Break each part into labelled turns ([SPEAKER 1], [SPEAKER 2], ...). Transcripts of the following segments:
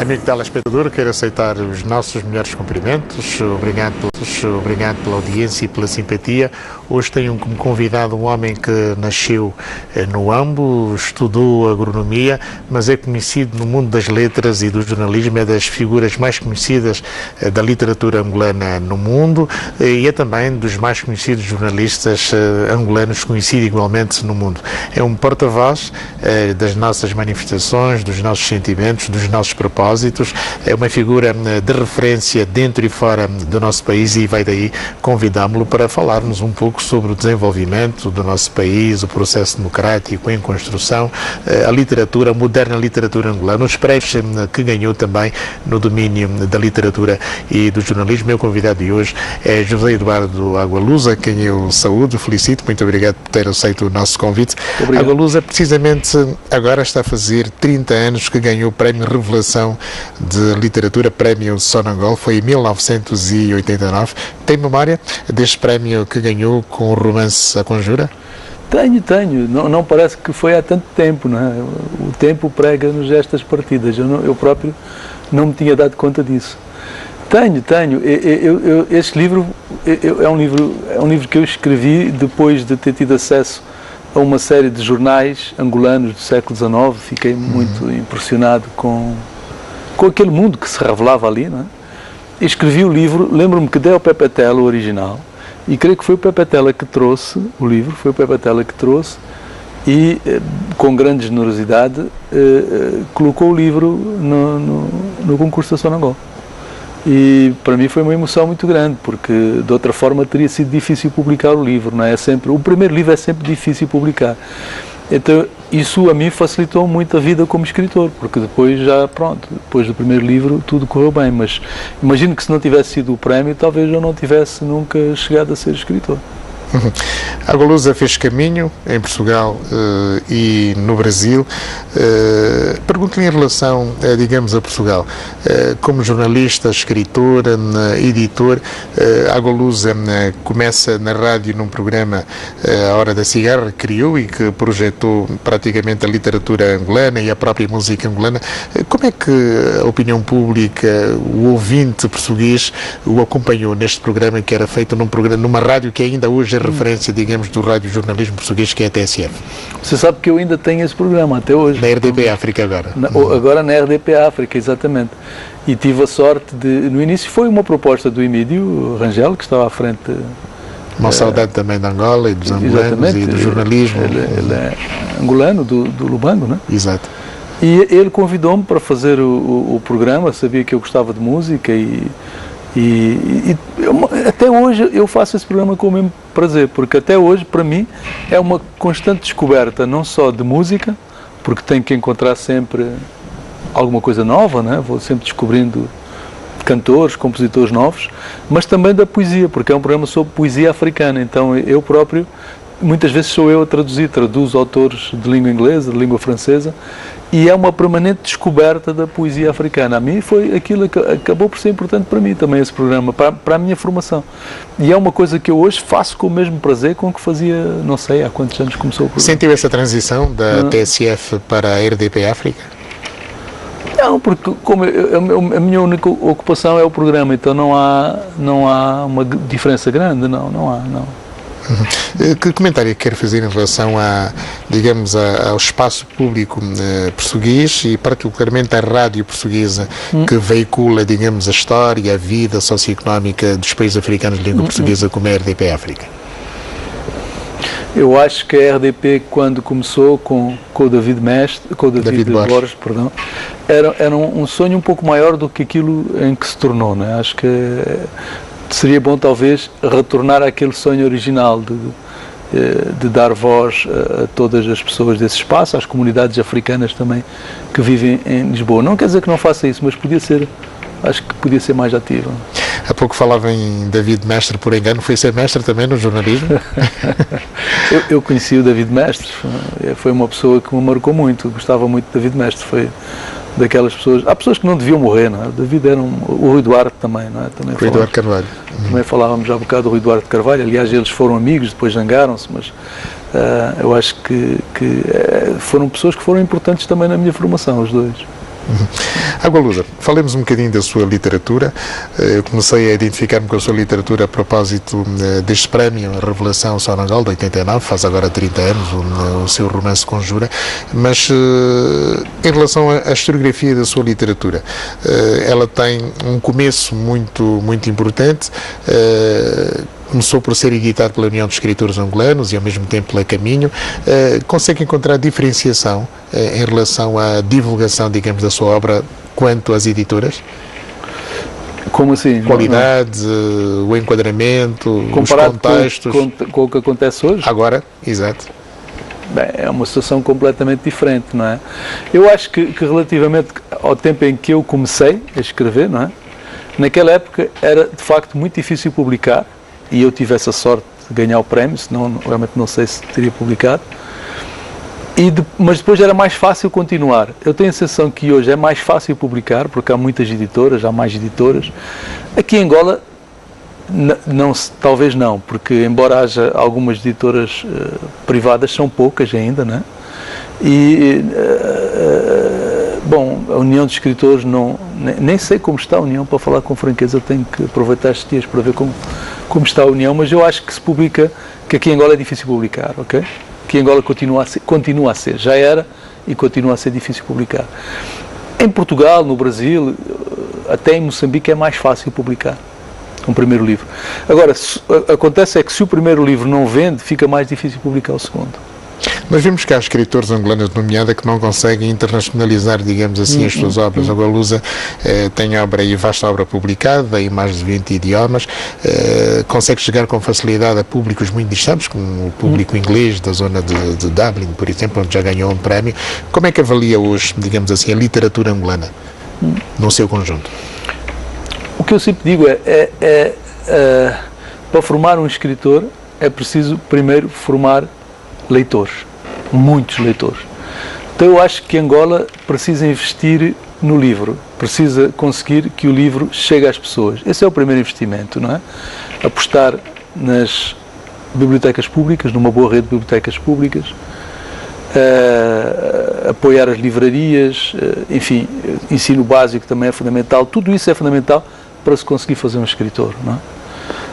[SPEAKER 1] Amigo telespectador, quero aceitar os nossos melhores cumprimentos. Obrigado pela audiência e pela simpatia. Hoje tenho como convidado um homem que nasceu no Ambo, estudou agronomia, mas é conhecido no mundo das letras e do jornalismo, é das figuras mais conhecidas da literatura angolana no mundo e é também dos mais conhecidos jornalistas angolanos, conhecido igualmente no mundo. É um porta-voz das nossas manifestações, dos nossos sentimentos, dos nossos propósitos. É uma figura de referência dentro e fora do nosso país e vai daí convidámo-lo para falarmos um pouco sobre o desenvolvimento do nosso país, o processo democrático em construção, a literatura, a moderna literatura angolana, os prémios que ganhou também no domínio da literatura e do jornalismo. Meu convidado de hoje é José Eduardo Agualusa, a quem eu saúdo, felicito, muito obrigado por ter aceito o nosso convite. Obrigado. Agualusa, precisamente agora está a fazer 30 anos que ganhou o Prémio Revelação de Literatura, Prémio Sonangol, foi em 1989. Tem memória deste prémio que ganhou com o romance A Conjura?
[SPEAKER 2] Tenho. Não parece que foi há tanto tempo, não é? O tempo prega-nos estas partidas. Eu próprio não me tinha dado conta disso. Tenho. Este livro é um livro que eu escrevi depois de ter tido acesso a uma série de jornais angolanos do século XIX. Fiquei muito impressionado com aquele mundo que se revelava ali, não é? Escrevi o livro, lembro-me que dei ao Pepe Tela o original, e creio que foi o Pepe Tela que trouxe o livro, e com grande generosidade colocou o livro no concurso da Sonangol. E para mim foi uma emoção muito grande, porque de outra forma teria sido difícil publicar o livro, não é? O primeiro livro é sempre difícil publicar. Então, isso a mim facilitou muito a vida como escritor, porque depois do primeiro livro tudo correu bem, mas imagino que se não tivesse sido o prémio, talvez eu não tivesse nunca chegado a ser escritor.
[SPEAKER 1] Agualusa fez caminho em Portugal e no Brasil. Pergunto-lhe em relação, digamos, a Portugal. Como jornalista, escritor, editor, Agualusa começa na rádio num programa A Hora da Cigarra, que criou e que projetou praticamente a literatura angolana e a própria música angolana. Como é que a opinião pública, o ouvinte português, o acompanhou neste programa que era feito numa rádio que ainda hoje é referência, digamos, do rádio-jornalismo português, que é a TSF?
[SPEAKER 2] Você sabe que eu ainda tenho esse programa até hoje.
[SPEAKER 1] Na RDP África agora?
[SPEAKER 2] Agora na RDP África, exatamente. E tive a sorte de... No início foi uma proposta do Emílio Rangel, que estava à frente...
[SPEAKER 1] Uma saudade também de Angola e dos angolanos e do jornalismo.
[SPEAKER 2] Ele é angolano, do Lubango, não é?
[SPEAKER 1] Exato.
[SPEAKER 2] E ele convidou-me para fazer o programa, sabia que eu gostava de música até hoje eu faço esse programa com o mesmo prazer, porque até hoje, para mim, é uma constante descoberta, não só de música, porque tenho que encontrar sempre alguma coisa nova, né? Vou sempre descobrindo cantores, compositores novos, mas também da poesia, porque é um programa sobre poesia africana, então eu próprio, muitas vezes sou eu a traduzo autores de língua inglesa, de língua francesa, e é uma permanente descoberta da poesia africana. A mim foi aquilo que acabou por ser importante para mim também, esse programa, para a minha formação. E é uma coisa que eu hoje faço com o mesmo prazer com que fazia, não sei há quantos anos começou o programa.
[SPEAKER 1] Sentiu essa transição da TSF para a RDP África?
[SPEAKER 2] Não, porque como a minha única ocupação é o programa, então não há uma diferença grande, não há.
[SPEAKER 1] Que comentário quer fazer em relação digamos, ao espaço público português e particularmente à rádio portuguesa que veicula, digamos, a história, a vida socioeconómica dos países africanos de língua portuguesa, como a RDP África?
[SPEAKER 2] Eu acho que a RDP, quando começou com o David Borges, perdão, era um sonho um pouco maior do que aquilo em que se tornou, não é? Acho que seria bom talvez retornar àquele sonho original de dar voz a todas as pessoas desse espaço, às comunidades africanas também que vivem em Lisboa. Não quer dizer que não faça isso, mas acho que podia ser mais ativa.
[SPEAKER 1] Há pouco falava em David Mestre, por engano, foi ser mestre também no jornalismo?
[SPEAKER 2] Eu conheci o David Mestre, foi uma pessoa que me marcou muito, gostava muito de David Mestre, foi daquelas pessoas, há pessoas que não deviam morrer, não é? O David era o Rui Duarte também, não é?
[SPEAKER 1] Rui Duarte Carvalho.
[SPEAKER 2] Também falávamos já um bocado do Rui Duarte Carvalho, aliás eles foram amigos, depois zangaram-se, mas eu acho que foram pessoas que foram importantes também na minha formação, os dois.
[SPEAKER 1] Água Lusa, falemos um bocadinho da sua literatura. Eu comecei a identificar-me com a sua literatura a propósito deste prémio, a Revelação Sonangol, de 89, faz agora 30 anos, o seu romance Conjura, mas em relação à historiografia da sua literatura, ela tem um começo muito importante. Começou por ser editado pela União de Escritores Angolanos e ao mesmo tempo pela Caminho. Consegue encontrar diferenciação em relação à divulgação, digamos, da sua obra quanto às editoras?
[SPEAKER 2] Como assim?
[SPEAKER 1] Qualidade, o enquadramento,
[SPEAKER 2] comparado
[SPEAKER 1] os contextos.
[SPEAKER 2] Com o que acontece hoje?
[SPEAKER 1] Agora, exato.
[SPEAKER 2] Bem, é uma situação completamente diferente, não é? Eu acho que relativamente ao tempo em que eu comecei a escrever, não é? Naquela época era de facto muito difícil publicar, e eu tive essa sorte de ganhar o prémio, senão realmente não sei se teria publicado. Mas depois era mais fácil continuar. Eu tenho a sensação que hoje é mais fácil publicar, porque há muitas editoras, há mais editoras. Aqui em Angola, talvez não, porque embora haja algumas editoras privadas, são poucas ainda, não é? Bom, a União de Escritores nem sei como está a União, para falar com franqueza, tenho que aproveitar estes dias para ver como está a União, mas eu acho que se publica, que aqui em Angola é difícil publicar, ok? Que em Angola continua a ser, já era e continua a ser difícil publicar. Em Portugal, no Brasil, até em Moçambique é mais fácil publicar um primeiro livro. Agora, acontece é que se o primeiro livro não vende, fica mais difícil publicar o segundo.
[SPEAKER 1] Nós vimos que há escritores angolanos, nomeada, que não conseguem internacionalizar, digamos assim, as suas obras. A Água Lusa tem obra e vasta obra publicada em mais de 20 idiomas, consegue chegar com facilidade a públicos muito distantes, como o público inglês da zona de Dublin, por exemplo, onde já ganhou um prémio. Como é que avalia hoje, digamos assim, a literatura angolana no seu conjunto?
[SPEAKER 2] O que eu sempre digo para formar um escritor é preciso primeiro formar leitores, muitos leitores. Então eu acho que Angola precisa investir no livro, precisa conseguir que o livro chegue às pessoas. Esse é o primeiro investimento, não é? Apostar nas bibliotecas públicas, numa boa rede de bibliotecas públicas, apoiar as livrarias, enfim, ensino básico também é fundamental. Tudo isso é fundamental para se conseguir fazer um escritor, não é?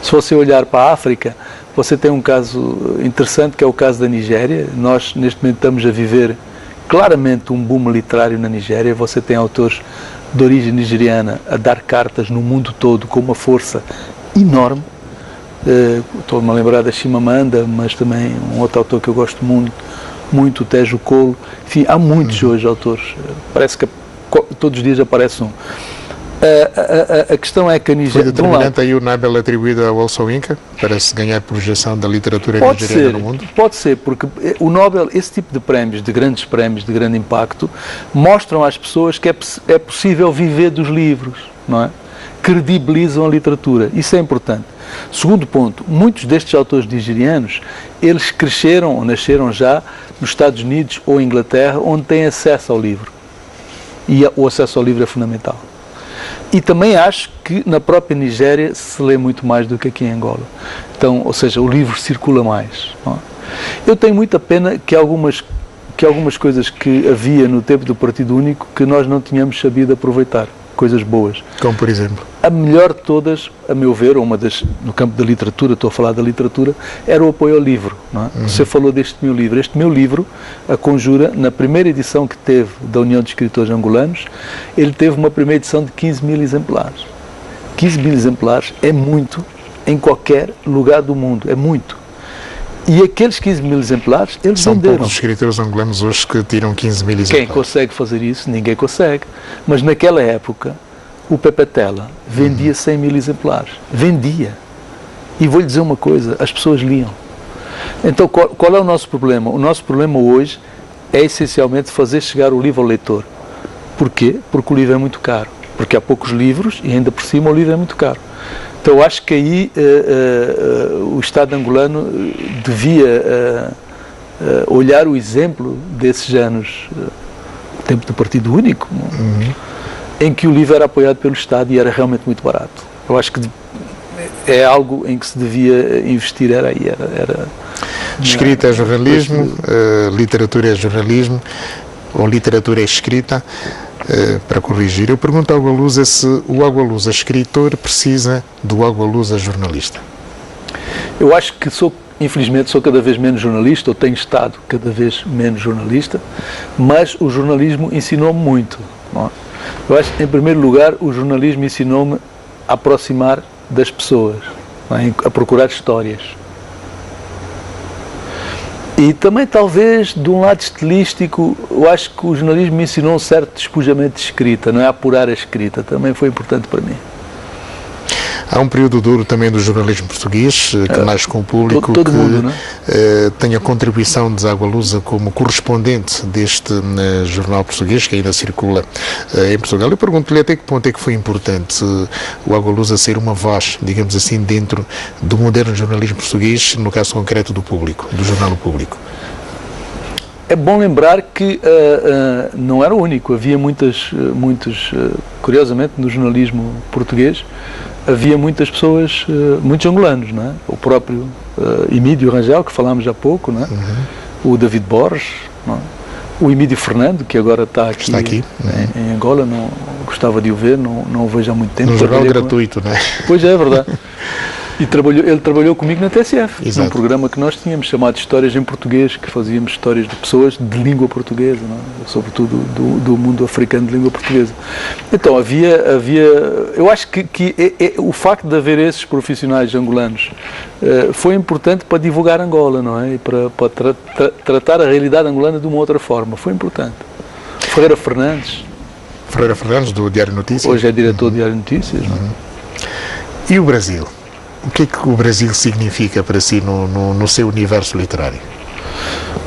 [SPEAKER 2] Se você olhar para a África, você tem um caso interessante, que é o caso da Nigéria. Nós, neste momento, estamos a viver claramente um boom literário na Nigéria. Você tem autores de origem nigeriana a dar cartas no mundo todo com uma força enorme. Estou-me a lembrar da Chimamanda, mas também um outro autor que eu gosto muito, o Tejo Colo. Enfim, há muitos hoje autores. Parece que todos os dias aparece um. A questão é que a Nigéria...
[SPEAKER 1] Foi determinante aí o Nobel atribuído ao Wilson Inca para se ganhar projeção da literatura nigeriana no mundo?
[SPEAKER 2] Pode ser, porque o Nobel, esse tipo de prémios, de grandes prémios, de grande impacto, mostram às pessoas que é possível viver dos livros, não é? Credibilizam a literatura, isso é importante. Segundo ponto, muitos destes autores nigerianos, eles cresceram ou nasceram já nos Estados Unidos ou Inglaterra, onde têm acesso ao livro. E o acesso ao livro é fundamental. E também acho que na própria Nigéria se lê muito mais do que aqui em Angola. Então, ou seja, o livro circula mais. Não é? Eu tenho muita pena que algumas coisas que havia no tempo do Partido Único que nós não tínhamos sabido aproveitar. Coisas boas.
[SPEAKER 1] Como por exemplo?
[SPEAKER 2] A melhor de todas, a meu ver, no campo da literatura, estou a falar da literatura, era o apoio ao livro. Não é? Você falou deste meu livro. Este meu livro, A Conjura, na primeira edição que teve da União de Escritores Angolanos, ele teve uma primeira edição de 15 mil exemplares. 15 mil exemplares é muito em qualquer lugar do mundo, é muito. E aqueles 15 mil exemplares, eles
[SPEAKER 1] São
[SPEAKER 2] venderam.
[SPEAKER 1] São poucos escritores angolanos hoje que tiram 15 mil exemplares.
[SPEAKER 2] Quem consegue fazer isso? Ninguém consegue. Mas naquela época, o Pepe Tela vendia 100 mil exemplares. Vendia. E vou-lhe dizer uma coisa, as pessoas liam. Então, qual é o nosso problema? O nosso problema hoje é essencialmente fazer chegar o livro ao leitor. Porquê? Porque o livro é muito caro. Porque há poucos livros e ainda por cima o livro é muito caro. Então eu acho que aí o Estado angolano devia olhar o exemplo desses anos, tempo do Partido Único, em que o livro era apoiado pelo Estado e era realmente muito barato. Eu acho que é algo em que se devia investir, era aí.
[SPEAKER 1] Escrita é jornalismo, literatura é jornalismo, ou literatura é escrita. para corrigir. Eu pergunto ao Agualusa se o Agualusa escritor precisa do Agualusa jornalista.
[SPEAKER 2] Eu acho que infelizmente sou cada vez menos jornalista, ou tenho estado cada vez menos jornalista, mas o jornalismo ensinou-me muito. Não é? Eu acho que, em primeiro lugar, o jornalismo ensinou-me a aproximar das pessoas, não é? A procurar histórias. E também, talvez, de um lado estilístico, eu acho que o jornalismo me ensinou um certo despojamento de escrita, não é? A apurar a escrita, também foi importante para mim.
[SPEAKER 1] Há um período duro também do jornalismo português, que nasce com o público,
[SPEAKER 2] todo mundo, não é?
[SPEAKER 1] Tem a contribuição de Agualusa como correspondente deste jornal português, que ainda circula em Portugal. Eu pergunto-lhe até que ponto é que foi importante o Agualusa ser uma voz, digamos assim, dentro do moderno jornalismo português, no caso concreto do público, do jornal público.
[SPEAKER 2] É bom lembrar que não era o único, havia muitos, curiosamente, no jornalismo português, havia muitas pessoas, muitos angolanos, não é? O próprio Emídio Rangel, que falámos há pouco, não é? O David Borges, não é? O Emídio Fernando, que agora está aqui. Em Angola, não gostava de o ver, não o vejo há muito tempo.
[SPEAKER 1] Um jornal gratuito, não é?
[SPEAKER 2] Pois é verdade. E ele trabalhou comigo na TSF,
[SPEAKER 1] Exato.
[SPEAKER 2] num programa que nós tínhamos chamado Histórias em Português, que fazíamos histórias de pessoas de língua portuguesa, não é? Sobretudo do mundo africano de língua portuguesa. Então eu acho que o facto de haver esses profissionais angolanos foi importante para divulgar Angola, não é? E para tratar a realidade angolana de uma outra forma, foi importante. Ferreira Fernandes,
[SPEAKER 1] do Diário Notícias.
[SPEAKER 2] Hoje é diretor do Diário Notícias. Não é?
[SPEAKER 1] E o Brasil? O que é que o Brasil significa para si no seu universo literário?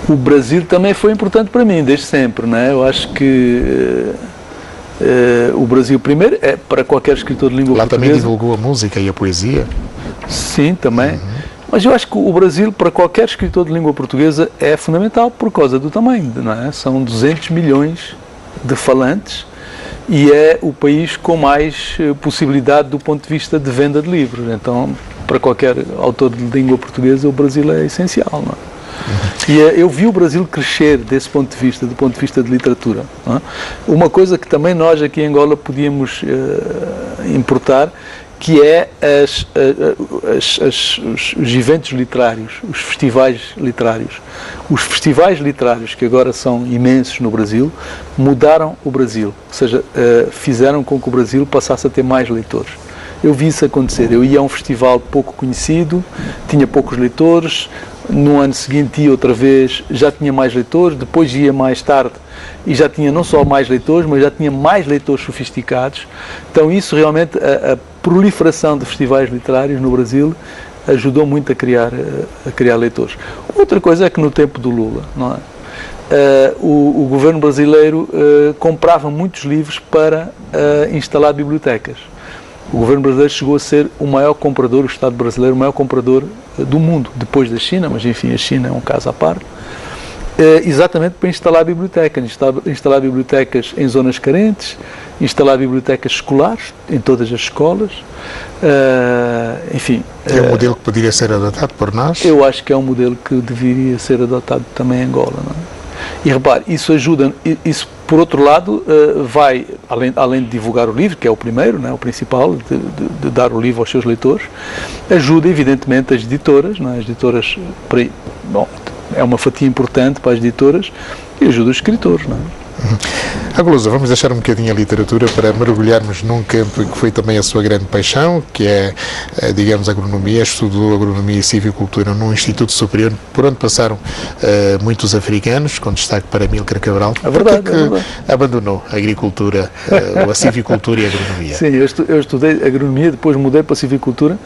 [SPEAKER 2] O Brasil também foi importante para mim, desde sempre, não é? Eu acho que o Brasil, primeiro, é para qualquer escritor de língua portuguesa. Lá
[SPEAKER 1] também divulgou a música e a poesia?
[SPEAKER 2] Sim, também. Mas eu acho que o Brasil, para qualquer escritor de língua portuguesa, é fundamental por causa do tamanho, não é? São 200 milhões de falantes e é o país com mais possibilidade do ponto de vista de venda de livros. Então, para qualquer autor de língua portuguesa, o Brasil é essencial, não é? E eu vi o Brasil crescer desse ponto de vista, do ponto de vista de literatura. Não é? Uma coisa que também nós aqui em Angola podíamos importar, que é os eventos literários, os festivais literários. Os festivais literários, que agora são imensos no Brasil, mudaram o Brasil, ou seja, fizeram com que o Brasil passasse a ter mais leitores. Eu vi isso acontecer. Eu ia a um festival pouco conhecido, tinha poucos leitores, no ano seguinte ia outra vez, já tinha mais leitores, depois ia mais tarde e já tinha não só mais leitores, mas já tinha mais leitores sofisticados. Então isso realmente, a proliferação de festivais literários no Brasil ajudou muito a criar leitores. Outra coisa é que no tempo do Lula, não é? O governo brasileiro comprava muitos livros para instalar bibliotecas. O governo brasileiro chegou a ser o maior comprador, o Estado brasileiro, o maior comprador do mundo, depois da China, mas enfim, a China é um caso à parte, exatamente para instalar bibliotecas, instalar bibliotecas em zonas carentes, instalar bibliotecas escolares, em todas as escolas, enfim.
[SPEAKER 1] É um modelo que poderia ser adotado por nós?
[SPEAKER 2] Eu acho que é um modelo que deveria ser adotado também em Angola, não é? E repare, isso ajuda, isso por outro lado vai, além de divulgar o livro, que é o primeiro, não é, o principal, de dar o livro aos seus leitores, ajuda evidentemente as editoras, não é? As editoras, bom, é uma fatia importante para as editoras e ajuda os escritores, não é?
[SPEAKER 1] Agualusa, vamos deixar um bocadinho a literatura para mergulharmos num campo que foi também a sua grande paixão, que é, digamos, a agronomia. Estudou agronomia e civicultura num Instituto Superior, por onde passaram muitos africanos, com destaque para Amílcar Cabral.
[SPEAKER 2] É verdade,
[SPEAKER 1] Por que abandonou a agricultura, ou a civicultura e a agronomia?
[SPEAKER 2] Sim, eu estudei agronomia, depois mudei para a civicultura.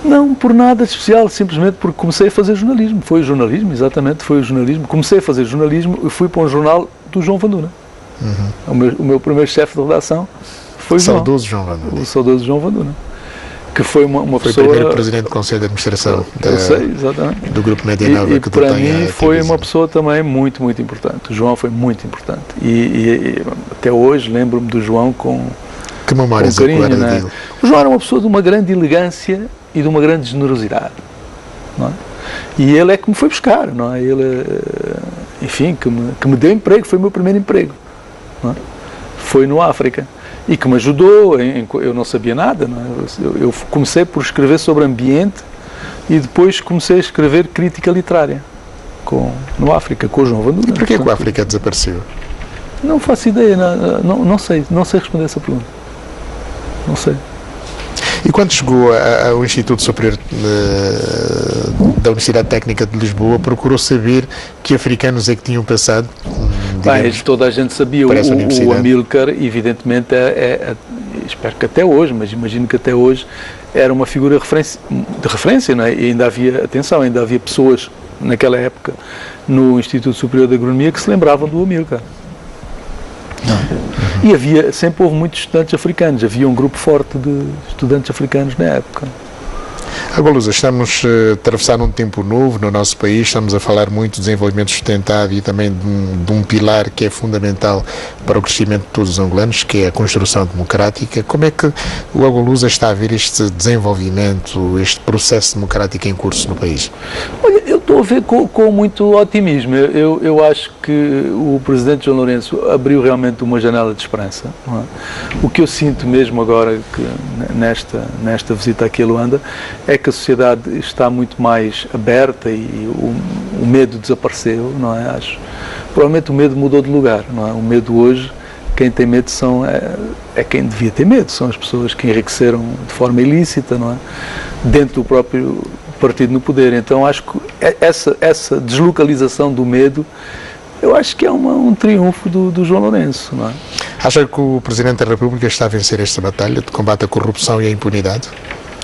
[SPEAKER 2] Não por nada especial, simplesmente porque comecei a fazer jornalismo. Foi o jornalismo, exatamente, foi o jornalismo. Comecei a fazer jornalismo e fui para um jornal do João Vanduna. O meu primeiro chefe de redação foi o
[SPEAKER 1] saudoso João Vanduna.
[SPEAKER 2] O saudoso João Vanduna. Que foi uma
[SPEAKER 1] foi
[SPEAKER 2] pessoa...
[SPEAKER 1] Foi primeiro presidente do Conselho de Administração
[SPEAKER 2] do
[SPEAKER 1] Grupo Média Nova.
[SPEAKER 2] E para mim foi uma pessoa também muito, muito importante. O João foi muito importante. E até hoje lembro-me do João com...
[SPEAKER 1] Que memórias
[SPEAKER 2] com carinho, não é? O João era uma pessoa de uma grande elegância e de uma grande generosidade, não é? E ele é que me foi buscar, não é? Ele, enfim, que me deu emprego, foi o meu primeiro emprego, não é? foi no África. E que me ajudou, eu não sabia nada, não é? Eu comecei por escrever sobre ambiente e depois comecei a escrever crítica literária no África, com o João Vanduna.
[SPEAKER 1] E porquê que o África desapareceu?
[SPEAKER 2] Não faço ideia, não sei responder essa pergunta. Não sei.
[SPEAKER 1] E quando chegou ao Instituto Superior da Universidade Técnica de Lisboa, procurou saber que africanos é que tinham passado?
[SPEAKER 2] Toda a gente sabia. O Amílcar, evidentemente, espero que até hoje, mas imagino que até hoje, era uma figura de referência, não é? E ainda havia pessoas naquela época no Instituto Superior de Agronomia que se lembravam do Amílcar. E sempre houve muitos estudantes africanos, havia um grupo forte de estudantes africanos na época.
[SPEAKER 1] Agolusa, estamos a atravessar um tempo novo no nosso país, estamos a falar muito de desenvolvimento sustentável e também de um pilar que é fundamental para o crescimento de todos os angolanos, que é a construção democrática. Como é que o Agolusa está a ver este desenvolvimento, este processo democrático em curso no país?
[SPEAKER 2] Olha, eu estou a ver com muito otimismo. Eu acho que o Presidente João Lourenço abriu realmente uma janela de esperança. Não é? O que eu sinto mesmo agora, que nesta visita aqui a Luanda, é que a sociedade está muito mais aberta e o medo desapareceu, não é? Provavelmente o medo mudou de lugar, não é? O medo hoje, quem tem medo é quem devia ter medo, são as pessoas que enriqueceram de forma ilícita, não é? Dentro do próprio partido no poder. Então acho que essa deslocalização do medo, eu acho que é um triunfo do João Lourenço, não é?
[SPEAKER 1] Acha que o Presidente da República está a vencer esta batalha de combate à corrupção e à impunidade?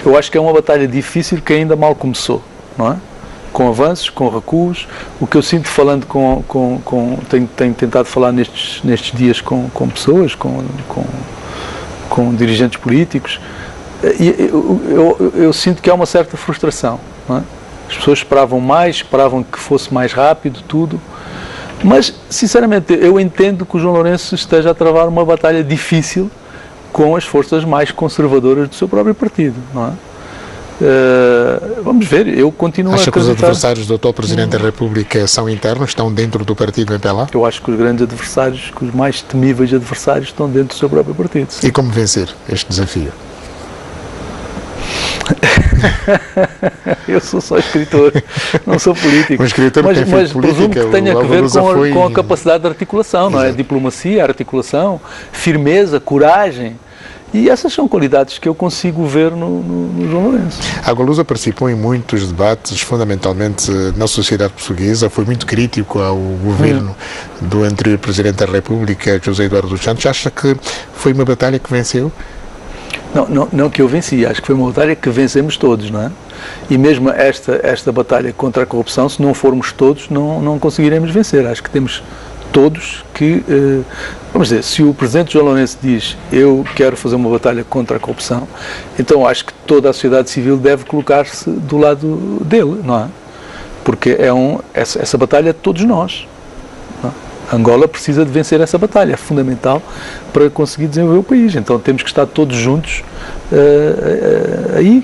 [SPEAKER 2] Eu acho que é uma batalha difícil que ainda mal começou, não é? Com avanços, com recuos. O que eu sinto falando tenho tentado falar nestes dias com pessoas, com dirigentes políticos, e eu sinto que há uma certa frustração, não é? As pessoas esperavam que fosse mais rápido tudo, mas, sinceramente, eu entendo que o João Lourenço esteja a travar uma batalha difícil com as forças mais conservadoras do seu próprio partido, não é? Vamos ver, eu continuo a acreditar.
[SPEAKER 1] Acha que os adversários do atual Presidente da República são internos, estão dentro do partido MPLA?
[SPEAKER 2] Eu acho que os grandes adversários, que os mais temíveis adversários estão dentro do seu próprio partido.
[SPEAKER 1] E como vencer este desafio?
[SPEAKER 2] Eu sou só escritor, não sou político.
[SPEAKER 1] Mas
[SPEAKER 2] presumo que tenha a ver com a capacidade de articulação, não é? Diplomacia, articulação, firmeza, coragem. E essas são qualidades que eu consigo ver no João Lourenço.
[SPEAKER 1] A Agolusa participou em muitos debates, fundamentalmente na sociedade portuguesa, foi muito crítico ao governo do anterior Presidente da República, José Eduardo dos Santos. Acha que foi uma batalha que venceu?
[SPEAKER 2] Não que eu venci, acho que foi uma batalha que vencemos todos, não é? E mesmo esta batalha contra a corrupção, se não formos todos, não conseguiremos vencer. Acho que temos todos que, vamos dizer, se o Presidente João Lourenço diz eu quero fazer uma batalha contra a corrupção, então acho que toda a sociedade civil deve colocar-se do lado dele, não é? Porque essa batalha é de todos nós. Não é? Angola precisa de vencer essa batalha, é fundamental para conseguir desenvolver o país. Então temos que estar todos juntos aí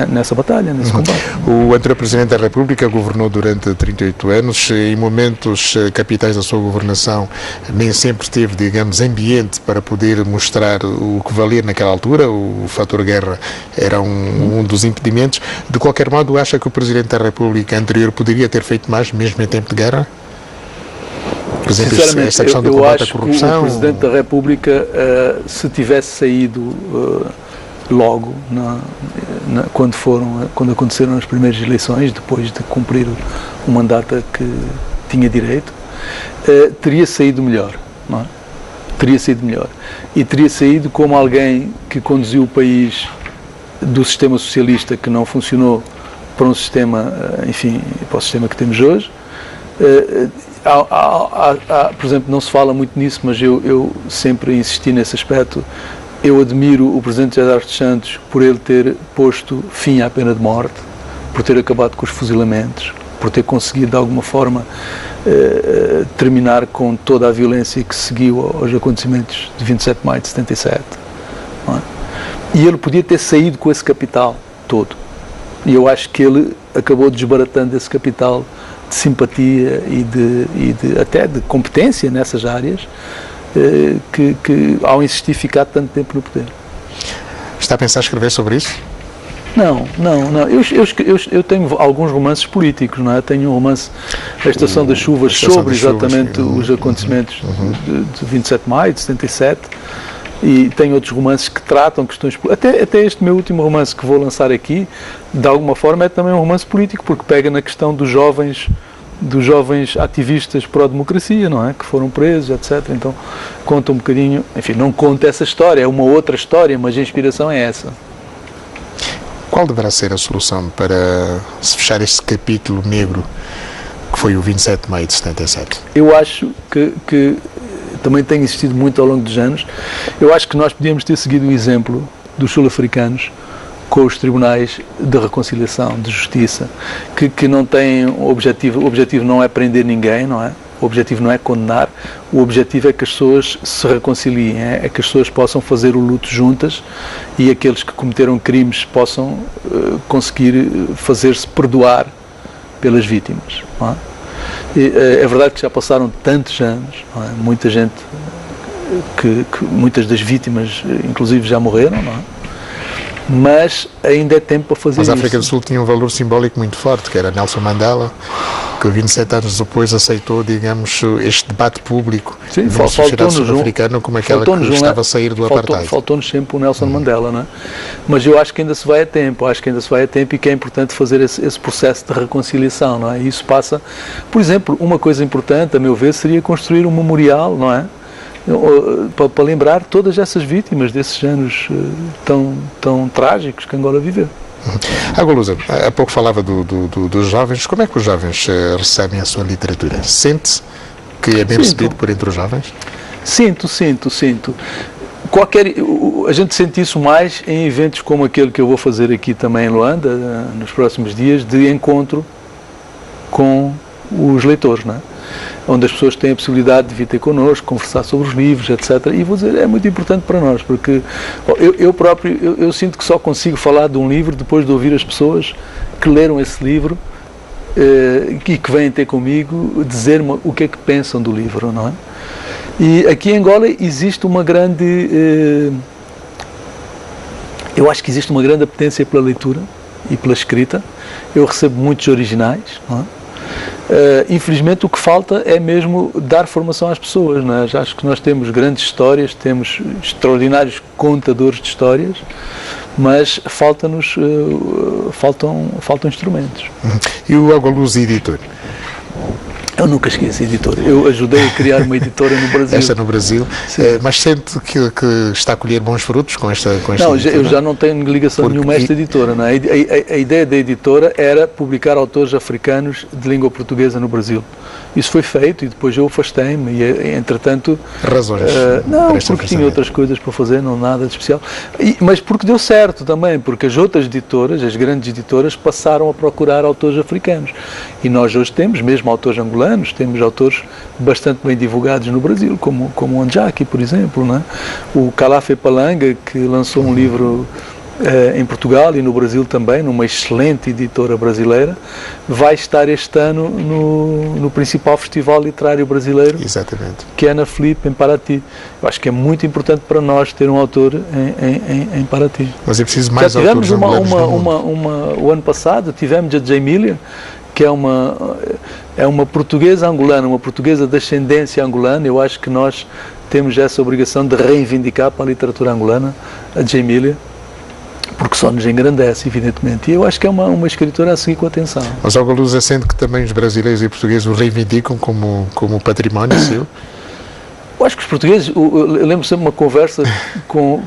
[SPEAKER 2] nessa batalha, nesse combate.
[SPEAKER 1] O anterior Presidente da República governou durante 38 anos. Em momentos capitais da sua governação nem sempre teve, digamos, ambiente para poder mostrar o que valia naquela altura. O fator guerra era um dos impedimentos. De qualquer modo, acha que o Presidente da República anterior poderia ter feito mais, mesmo em tempo de guerra? Por exemplo,
[SPEAKER 2] sinceramente, eu acho que o Presidente da República, se tivesse saído logo, quando aconteceram as primeiras eleições, depois de cumprir o mandato a que tinha direito, teria saído melhor, não é? Teria saído melhor. E teria saído como alguém que conduziu o país do sistema socialista que não funcionou para um sistema, enfim, para o sistema que temos hoje. Por exemplo, não se fala muito nisso, mas eu sempre insisti nesse aspecto. Eu admiro o Presidente José Eduardo dos Santos por ele ter posto fim à pena de morte, por ter acabado com os fuzilamentos, por ter conseguido de alguma forma terminar com toda a violência que seguiu aos acontecimentos de 27 de maio de 77. Não é? E ele podia ter saído com esse capital todo. E eu acho que ele acabou desbaratando esse capital de simpatia e até de competência nessas áreas, que ao insistir ficar tanto tempo no poder.
[SPEAKER 1] Está a pensar escrever sobre isso?
[SPEAKER 2] Não. Eu tenho alguns romances políticos, não é? Tenho um romance, A Estação das Chuvas, sobre exatamente os acontecimentos de 27 de maio de 77, e tenho outros romances que tratam questões... Até este meu último romance que vou lançar aqui, de alguma forma é também um romance político, porque pega na questão dos jovens ativistas pró-democracia, não é? Que foram presos, etc. Então, conta um bocadinho... Enfim, não conta essa história, é uma outra história, mas a inspiração é essa.
[SPEAKER 1] Qual deverá ser a solução para se fechar este capítulo negro que foi o 27 de maio de 77?
[SPEAKER 2] Eu acho que também tem existido muito ao longo dos anos. Eu acho que nós podíamos ter seguido o exemplo dos sul-africanos com os tribunais de reconciliação, de justiça, que não têm o objetivo não é prender ninguém, não é? O objetivo não é condenar, o objetivo é que as pessoas se reconciliem, é que as pessoas possam fazer o luto juntas e aqueles que cometeram crimes possam conseguir fazer-se perdoar pelas vítimas. Não é? É verdade que já passaram tantos anos, não é? Muita gente, muitas das vítimas inclusive já morreram, não é? Mas ainda é tempo para fazer isso.
[SPEAKER 1] Mas a África do Sul tinha um valor simbólico muito forte, que era Nelson Mandela, que 27 anos depois aceitou, digamos, este debate público na sociedade sul-africana como aquela que estava a sair do apartheid.
[SPEAKER 2] Faltou-nos sempre o Nelson Mandela, não é? Mas eu acho que ainda se vai a tempo, e que é importante fazer esse processo de reconciliação, não é? E isso passa, por exemplo, uma coisa importante, a meu ver, seria construir um memorial, não é? Para lembrar todas essas vítimas desses anos tão trágicos que Angola viveu.
[SPEAKER 1] Agualusa, há pouco falava dos jovens. Como é que os jovens recebem a sua literatura? Sente-se que é bem recebido por entre os jovens?
[SPEAKER 2] Sinto. A gente sente isso mais em eventos como aquele que eu vou fazer aqui também em Luanda, nos próximos dias, de encontro com os leitores, não é? Onde as pessoas têm a possibilidade de vir ter connosco, conversar sobre os livros, etc. E vou dizer, é muito importante para nós, porque eu próprio, eu sinto que só consigo falar de um livro depois de ouvir as pessoas que leram esse livro e que vêm ter comigo dizer-me o que é que pensam do livro, não é? E aqui em Angola existe uma grande... eu acho que existe uma grande apetência pela leitura e pela escrita. Eu recebo muitos originais, não é? Infelizmente o que falta é mesmo dar formação às pessoas, não é? Já acho que nós temos grandes histórias, temos extraordinários contadores de histórias, mas faltam instrumentos.
[SPEAKER 1] E o Agualusa Editor?
[SPEAKER 2] Eu nunca esqueci editor. Eu ajudei a criar uma editora no Brasil.
[SPEAKER 1] Esta no Brasil. Mas sente que está a colher bons frutos com esta
[SPEAKER 2] Não,
[SPEAKER 1] editora?
[SPEAKER 2] Eu já não tenho ligação nenhuma a esta editora. Não é? A ideia da editora era publicar autores africanos de língua portuguesa no Brasil. Isso foi feito e depois eu afastei-me e, entretanto...
[SPEAKER 1] Razões?
[SPEAKER 2] Não, porque tinha outras coisas para fazer, não nada de especial. Mas porque deu certo também, porque as outras editoras, as grandes editoras, passaram a procurar autores africanos. E nós hoje temos, mesmo autores angolanos, temos autores bastante bem divulgados no Brasil, como o Anjaki, por exemplo, não é? O Calafe Palanga, que lançou um livro em Portugal e no Brasil também, numa excelente editora brasileira, vai estar este ano no principal festival literário brasileiro.
[SPEAKER 1] Exatamente.
[SPEAKER 2] Que é na Flip, em Paraty. Eu acho que é muito importante para nós ter um autor em Paraty.
[SPEAKER 1] Mas é preciso mais autores angolanos no mundo.
[SPEAKER 2] O ano passado tivemos a Jamília, que é uma portuguesa angolana, uma portuguesa de ascendência angolana. Eu acho que nós temos essa obrigação de reivindicar para a literatura angolana a Jamília, porque só nos engrandece, evidentemente. E eu acho que é uma escritora a seguir com atenção.
[SPEAKER 1] Mas o Agualusa sente que também os brasileiros e portugueses o reivindicam como património seu?
[SPEAKER 2] Eu acho que os portugueses... Eu lembro sempre uma conversa com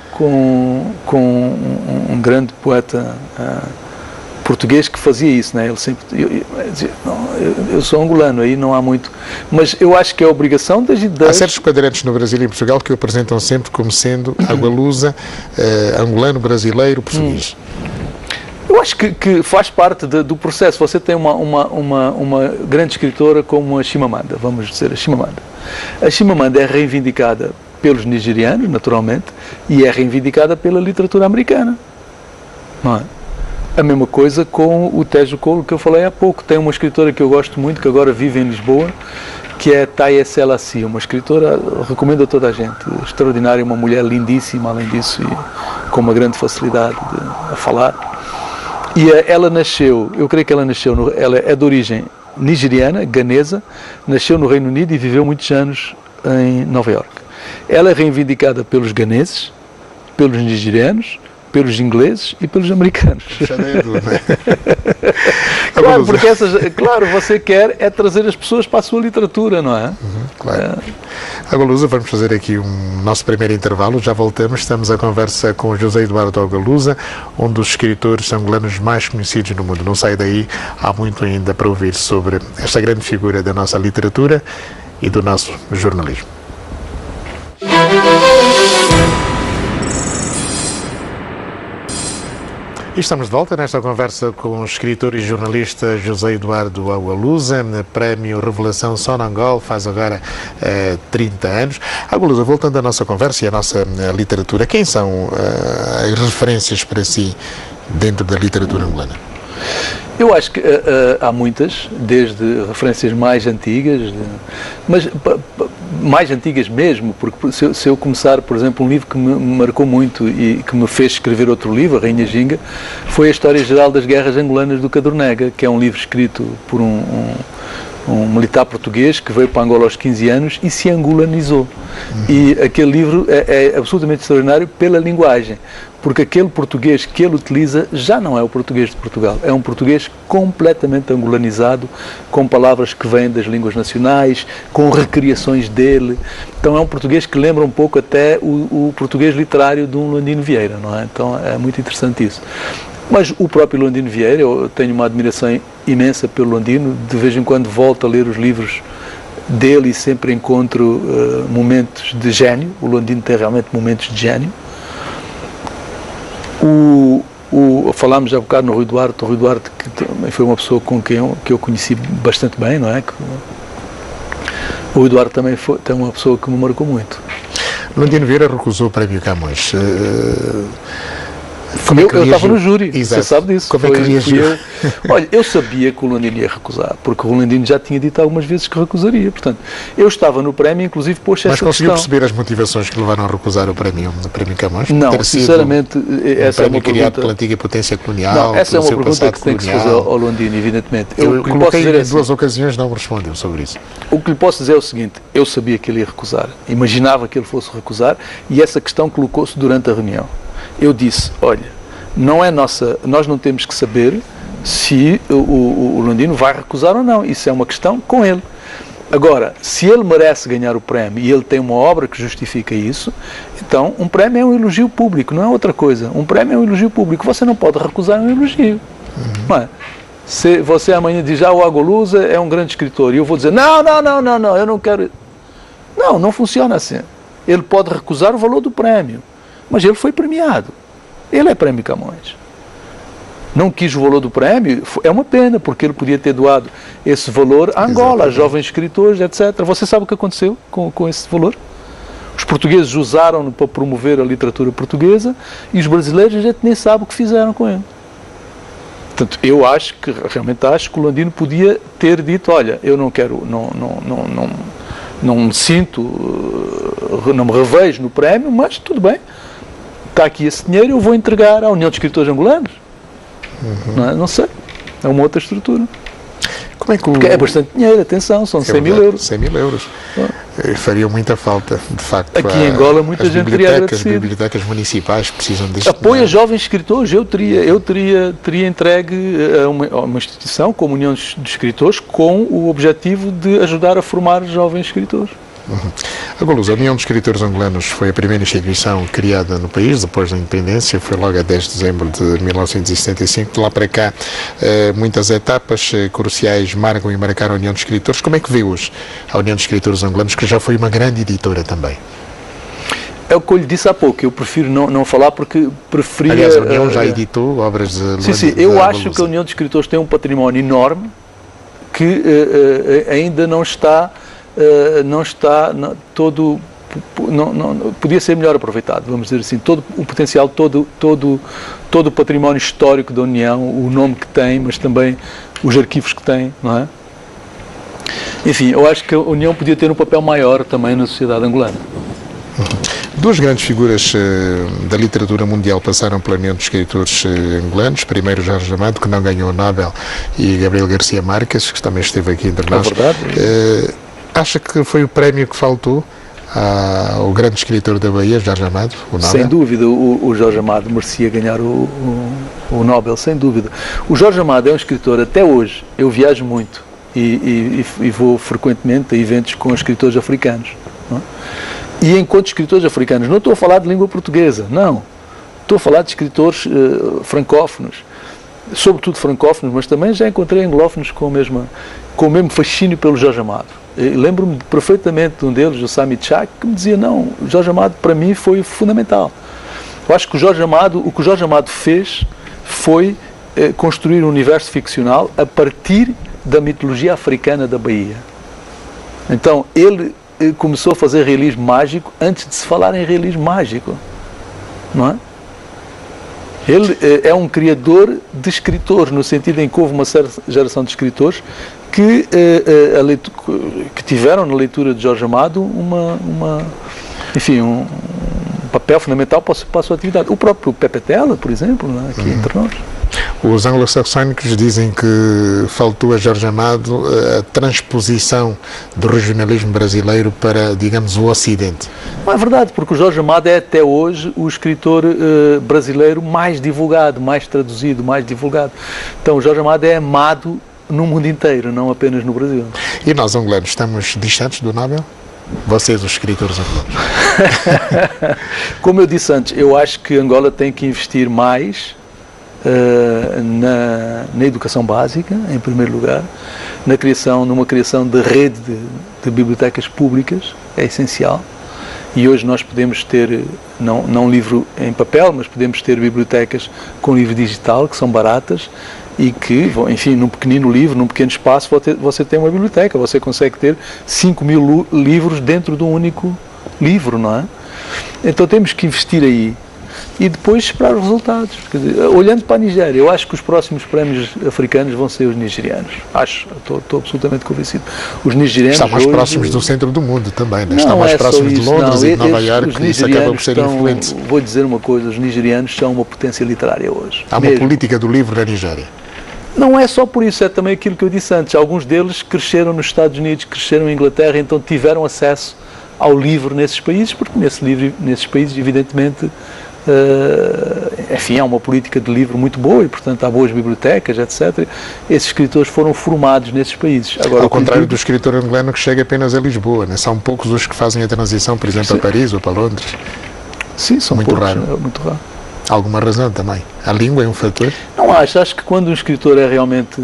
[SPEAKER 2] um grande poeta português que fazia isso, né? Ele sempre dizia, eu sou angolano, aí não há muito, mas eu acho que é a obrigação das...
[SPEAKER 1] Há certos quadrantes no Brasil e em Portugal que o apresentam sempre como sendo Agualusa, angolano, brasileiro, português.
[SPEAKER 2] Eu acho que faz parte do processo. Você tem uma grande escritora como a Chimamanda, vamos dizer, a Chimamanda. A Chimamanda é reivindicada pelos nigerianos, naturalmente, e é reivindicada pela literatura americana, não é? A mesma coisa com o Tejo Colo, que eu falei há pouco. Tem uma escritora que eu gosto muito, que agora vive em Lisboa, que é Thaïe Selassie, uma escritora, recomendo a toda a gente, extraordinária, uma mulher lindíssima, além disso, e com uma grande facilidade a falar. E ela nasceu, eu creio que ela é de origem nigeriana, ganesa, nasceu no Reino Unido e viveu muitos anos em Nova Iorque. Ela é reivindicada pelos ganeses, pelos nigerianos, pelos ingleses e pelos americanos. Claro, porque claro, você quer é trazer as pessoas para a sua literatura, não é?
[SPEAKER 1] Claro. Agalusa, vamos fazer aqui nosso primeiro intervalo, já voltamos, estamos a conversa com José Eduardo Agalusa, um dos escritores angolanos mais conhecidos no mundo. Não sai daí, há muito ainda para ouvir sobre esta grande figura da nossa literatura e do nosso jornalismo. E estamos de volta nesta conversa com o escritor e jornalista José Eduardo Agalusa, Prémio Revelação Sonangol, faz agora 30 anos. Agalusa, voltando à nossa conversa e à nossa literatura, quem são as referências para si dentro da literatura angolana?
[SPEAKER 2] Eu acho que há muitas, desde referências mais antigas, mas mais antigas mesmo, porque se eu começar, por exemplo, um livro que me marcou muito e que me fez escrever outro livro, A Rainha Ginga, foi a História Geral das Guerras Angolanas do Cadornega, que é um livro escrito por um militar português que veio para Angola aos 15 anos e se angolanizou. E aquele livro é absolutamente extraordinário pela linguagem, porque aquele português que ele utiliza já não é o português de Portugal, é um português completamente angolanizado, com palavras que vêm das línguas nacionais, com recriações dele. Então é um português que lembra um pouco até o português literário de um Landino Vieira, não é? Então é muito interessante isso. Mas o próprio Landino Vieira, eu tenho uma admiração imensa pelo Landino, de vez em quando volto a ler os livros dele e sempre encontro momentos de gênio. O Landino tem realmente momentos de gênio. Falámos já um bocado no Rui Duarte, o Rui Duarte que também foi uma pessoa com quem eu conheci bastante bem, não é? O Rui Duarte também tem uma pessoa que me marcou muito.
[SPEAKER 1] Landino Vieira recusou o Prémio Camões.
[SPEAKER 2] Eu estava no júri,
[SPEAKER 1] exato.
[SPEAKER 2] Você sabe disso.
[SPEAKER 1] Como é que reagiu?
[SPEAKER 2] Olha, eu sabia que o Landino ia recusar, porque o Landino já tinha dito algumas vezes que recusaria. Portanto, eu estava no prémio, inclusive pôs essa questão.
[SPEAKER 1] Mas conseguiu perceber as motivações que levaram a recusar o Prémio Camões?
[SPEAKER 2] Não, sinceramente, essa é uma pergunta
[SPEAKER 1] criado pela antiga potência colonial.
[SPEAKER 2] Não, essa é uma pergunta que se tem que se fazer ao Landino, evidentemente.
[SPEAKER 1] Eu coloquei em duas ocasiões, não me respondeu sobre isso.
[SPEAKER 2] O que lhe posso dizer é o seguinte: eu sabia que ele ia recusar, imaginava que ele fosse recusar, e essa questão colocou-se durante a reunião. Eu disse: olha, nós não temos que saber se o Landino vai recusar ou não. Isso é uma questão com ele. Agora, se ele merece ganhar o prémio e ele tem uma obra que justifica isso, então um prémio é um elogio público, não é outra coisa. Um prémio é um elogio público. Você não pode recusar um elogio. Não é? Se você amanhã diz, o Agalusa é um grande escritor, e eu vou dizer, não, eu não quero... Não funciona assim. Ele pode recusar o valor do prémio, mas ele foi premiado. Ele é Prémio Camões. Não quis o valor do prémio, é uma pena, porque ele podia ter doado esse valor a Angola, a jovens escritores, etc. Você sabe o que aconteceu com esse valor? Os portugueses usaram-no para promover a literatura portuguesa e os brasileiros a gente nem sabe o que fizeram com ele. Portanto, eu realmente acho que o Landino podia ter dito, olha, eu não quero, não me sinto, não me revejo no prémio, mas tudo bem. Está aqui esse dinheiro, eu vou entregar à União de Escritores Angolanos. Não sei. É uma outra estrutura.
[SPEAKER 1] Como é que
[SPEAKER 2] Porque é bastante dinheiro, atenção, são 100 mil euros.
[SPEAKER 1] 100 mil euros. Faria muita falta, de facto.
[SPEAKER 2] Aqui em Angola muita gente teria agradecido.
[SPEAKER 1] As bibliotecas municipais precisam disto.
[SPEAKER 2] Apoio a jovens escritores. Eu teria entregue a uma instituição, como União de Escritores, com o objetivo de ajudar a formar jovens escritores.
[SPEAKER 1] Agalusa, a União de Escritores Angolanos foi a primeira instituição criada no país depois da independência, foi logo a 10 de dezembro de 1975. De lá para cá, muitas etapas cruciais marcam e marcaram a União de Escritores. Como é que vê hoje a União de Escritores Angolanos, que já foi uma grande editora também?
[SPEAKER 2] É o que eu lhe disse há pouco, eu prefiro não falar porque preferia...
[SPEAKER 1] Aliás, a União já editou obras de...
[SPEAKER 2] Sim, eu acho que a União de Escritores tem um património enorme que ainda não está todo, podia ser melhor aproveitado, vamos dizer assim, todo o potencial, todo o património histórico da União, o nome que tem, mas também os arquivos que tem, não é? Enfim, eu acho que a União podia ter um papel maior também na sociedade angolana.
[SPEAKER 1] Duas grandes figuras da literatura mundial passaram pela União dos Escritores Angolanos. Primeiro Jorge Amado, que não ganhou o Nobel, e Gabriel Garcia Marques, que também esteve aqui entre nós.
[SPEAKER 2] É verdade.
[SPEAKER 1] Acha que foi o prémio que faltou ao grande escritor da Bahia, Jorge Amado, o Nobel?
[SPEAKER 2] Sem dúvida, o Jorge Amado merecia ganhar o Nobel, sem dúvida. O Jorge Amado é um escritor, até hoje, eu viajo muito e vou frequentemente a eventos com escritores africanos. Não é? E enquanto escritores africanos, não estou a falar de língua portuguesa, não. Estou a falar de escritores francófonos, sobretudo francófonos, mas também já encontrei anglófonos com o mesmo fascínio pelo Jorge Amado. Lembro-me perfeitamente de um deles, o Sami Chak, que me dizia, não, o Jorge Amado para mim foi fundamental. Eu acho que o que o Jorge Amado fez foi construir um universo ficcional a partir da mitologia africana da Bahia. Então, ele começou a fazer realismo mágico antes de se falar em realismo mágico, não é? Ele é um criador de escritores, no sentido em que houve uma certa geração de escritores que tiveram na leitura de Jorge Amado um papel fundamental para a sua atividade. O próprio Pepe Tela, por exemplo, não é? Aqui entre nós.
[SPEAKER 1] Os anglo-saxónicos dizem que faltou a Jorge Amado a transposição do regionalismo brasileiro para, digamos, o Ocidente.
[SPEAKER 2] Não é verdade, porque o Jorge Amado é até hoje o escritor brasileiro mais divulgado, mais traduzido, mais divulgado. Então o Jorge Amado é amado no mundo inteiro, não apenas no Brasil.
[SPEAKER 1] E nós, angolanos, estamos distantes do Nobel? Vocês, os escritores angolanos?
[SPEAKER 2] Como eu disse antes, eu acho que Angola tem que investir mais na educação básica, em primeiro lugar, numa criação de rede de bibliotecas públicas, é essencial. E hoje nós podemos ter, não livro em papel, mas podemos ter bibliotecas com livro digital, que são baratas, e que, enfim, num pequenino livro, num pequeno espaço, você tem uma biblioteca, você consegue ter 5.000 livros dentro de um único livro, não é? Então temos que investir aí e depois esperar os resultados. Quer dizer, olhando para a Nigéria, eu acho que os próximos prémios africanos vão ser os nigerianos. Estou absolutamente convencido. Os nigerianos
[SPEAKER 1] estão mais
[SPEAKER 2] hoje,
[SPEAKER 1] próximos do centro do mundo também, né? Estão mais próximos de Londres e de Nova Iorque, e isso acaba por ser influente.
[SPEAKER 2] Vou dizer uma coisa, os nigerianos são uma potência literária hoje.
[SPEAKER 1] Há uma política do livro na Nigéria.
[SPEAKER 2] Não é só por isso, é também aquilo que eu disse antes. Alguns deles cresceram nos Estados Unidos, cresceram em Inglaterra, então tiveram acesso ao livro nesses países, porque nesses países, evidentemente, enfim, há uma política de livro muito boa e, portanto, há boas bibliotecas, etc. Esses escritores foram formados nesses países. Agora,
[SPEAKER 1] ao contrário do escritor angolano que chega apenas a Lisboa, né? São poucos os que fazem a transição, por exemplo, a Paris ou para Londres.
[SPEAKER 2] Sim, são
[SPEAKER 1] muito
[SPEAKER 2] poucos,
[SPEAKER 1] raro.
[SPEAKER 2] É muito raro.
[SPEAKER 1] Alguma razão também? A língua é um fator?
[SPEAKER 2] Não acho que quando um escritor é realmente,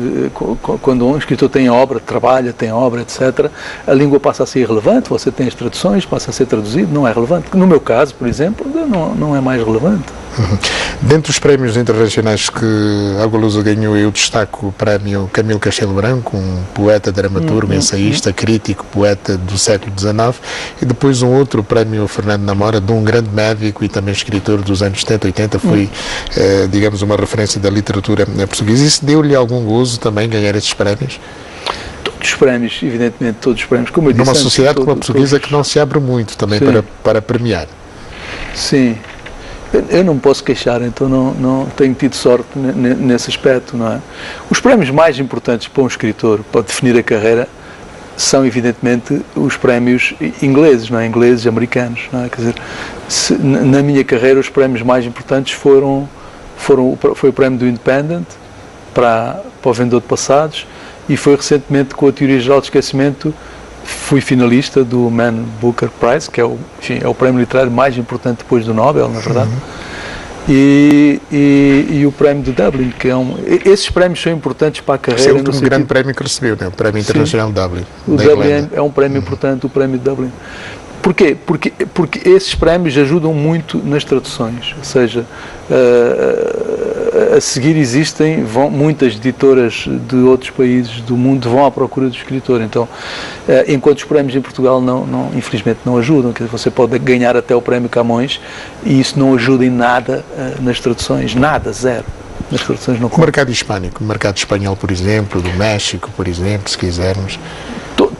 [SPEAKER 2] quando um escritor tem obra, trabalha, tem obra, etc., a língua passa a ser irrelevante, você tem as traduções, passa a ser traduzido, não é relevante. No meu caso, por exemplo, não é mais relevante.
[SPEAKER 1] Dentro dos prémios internacionais que Água Lusa ganhou, eu destaco o prémio Camilo Castelo Branco, um poeta, dramaturgo, ensaísta, crítico, poeta do século XIX, e depois um outro prémio Fernando Namora, de um grande médico e também escritor dos anos 70, 80, foi, digamos, uma referência da literatura portuguesa. Isso deu-lhe algum gozo também ganhar esses prémios?
[SPEAKER 2] Todos os prémios, evidentemente, todos os prémios. Como eu disse
[SPEAKER 1] numa
[SPEAKER 2] antes,
[SPEAKER 1] sociedade como a portuguesa que não se abre muito também para premiar.
[SPEAKER 2] Sim. Eu não me posso queixar, então não tenho tido sorte nesse aspecto, não é? Os prémios mais importantes para um escritor, para definir a carreira, são evidentemente os prémios ingleses, não é? Ingleses, americanos, não é? Quer dizer, na minha carreira os prémios mais importantes foi o prémio do Independent para o Vendedor de Passados, e foi recentemente com a Teoria Geral de Esquecimento, fui finalista do Man Booker Prize, que é o prémio literário mais importante depois do Nobel, na verdade. E o prémio de Dublin, que esses prémios são importantes para a carreira.
[SPEAKER 1] Esse é o grande prémio que recebeu, né? O Prémio Internacional de Dublin.
[SPEAKER 2] O Dublin é um prémio importante, o prémio de Dublin. Porquê? Porque esses prémios ajudam muito nas traduções, ou seja, a seguir existem muitas editoras de outros países do mundo vão à procura do escritor, então enquanto os prémios em Portugal infelizmente não ajudam, quer dizer, você pode ganhar até o prémio Camões e isso não ajuda em nada nas traduções, nada, zero. Nas traduções não.
[SPEAKER 1] O mercado hispânico, o mercado espanhol, por exemplo, do México, por exemplo, se quisermos.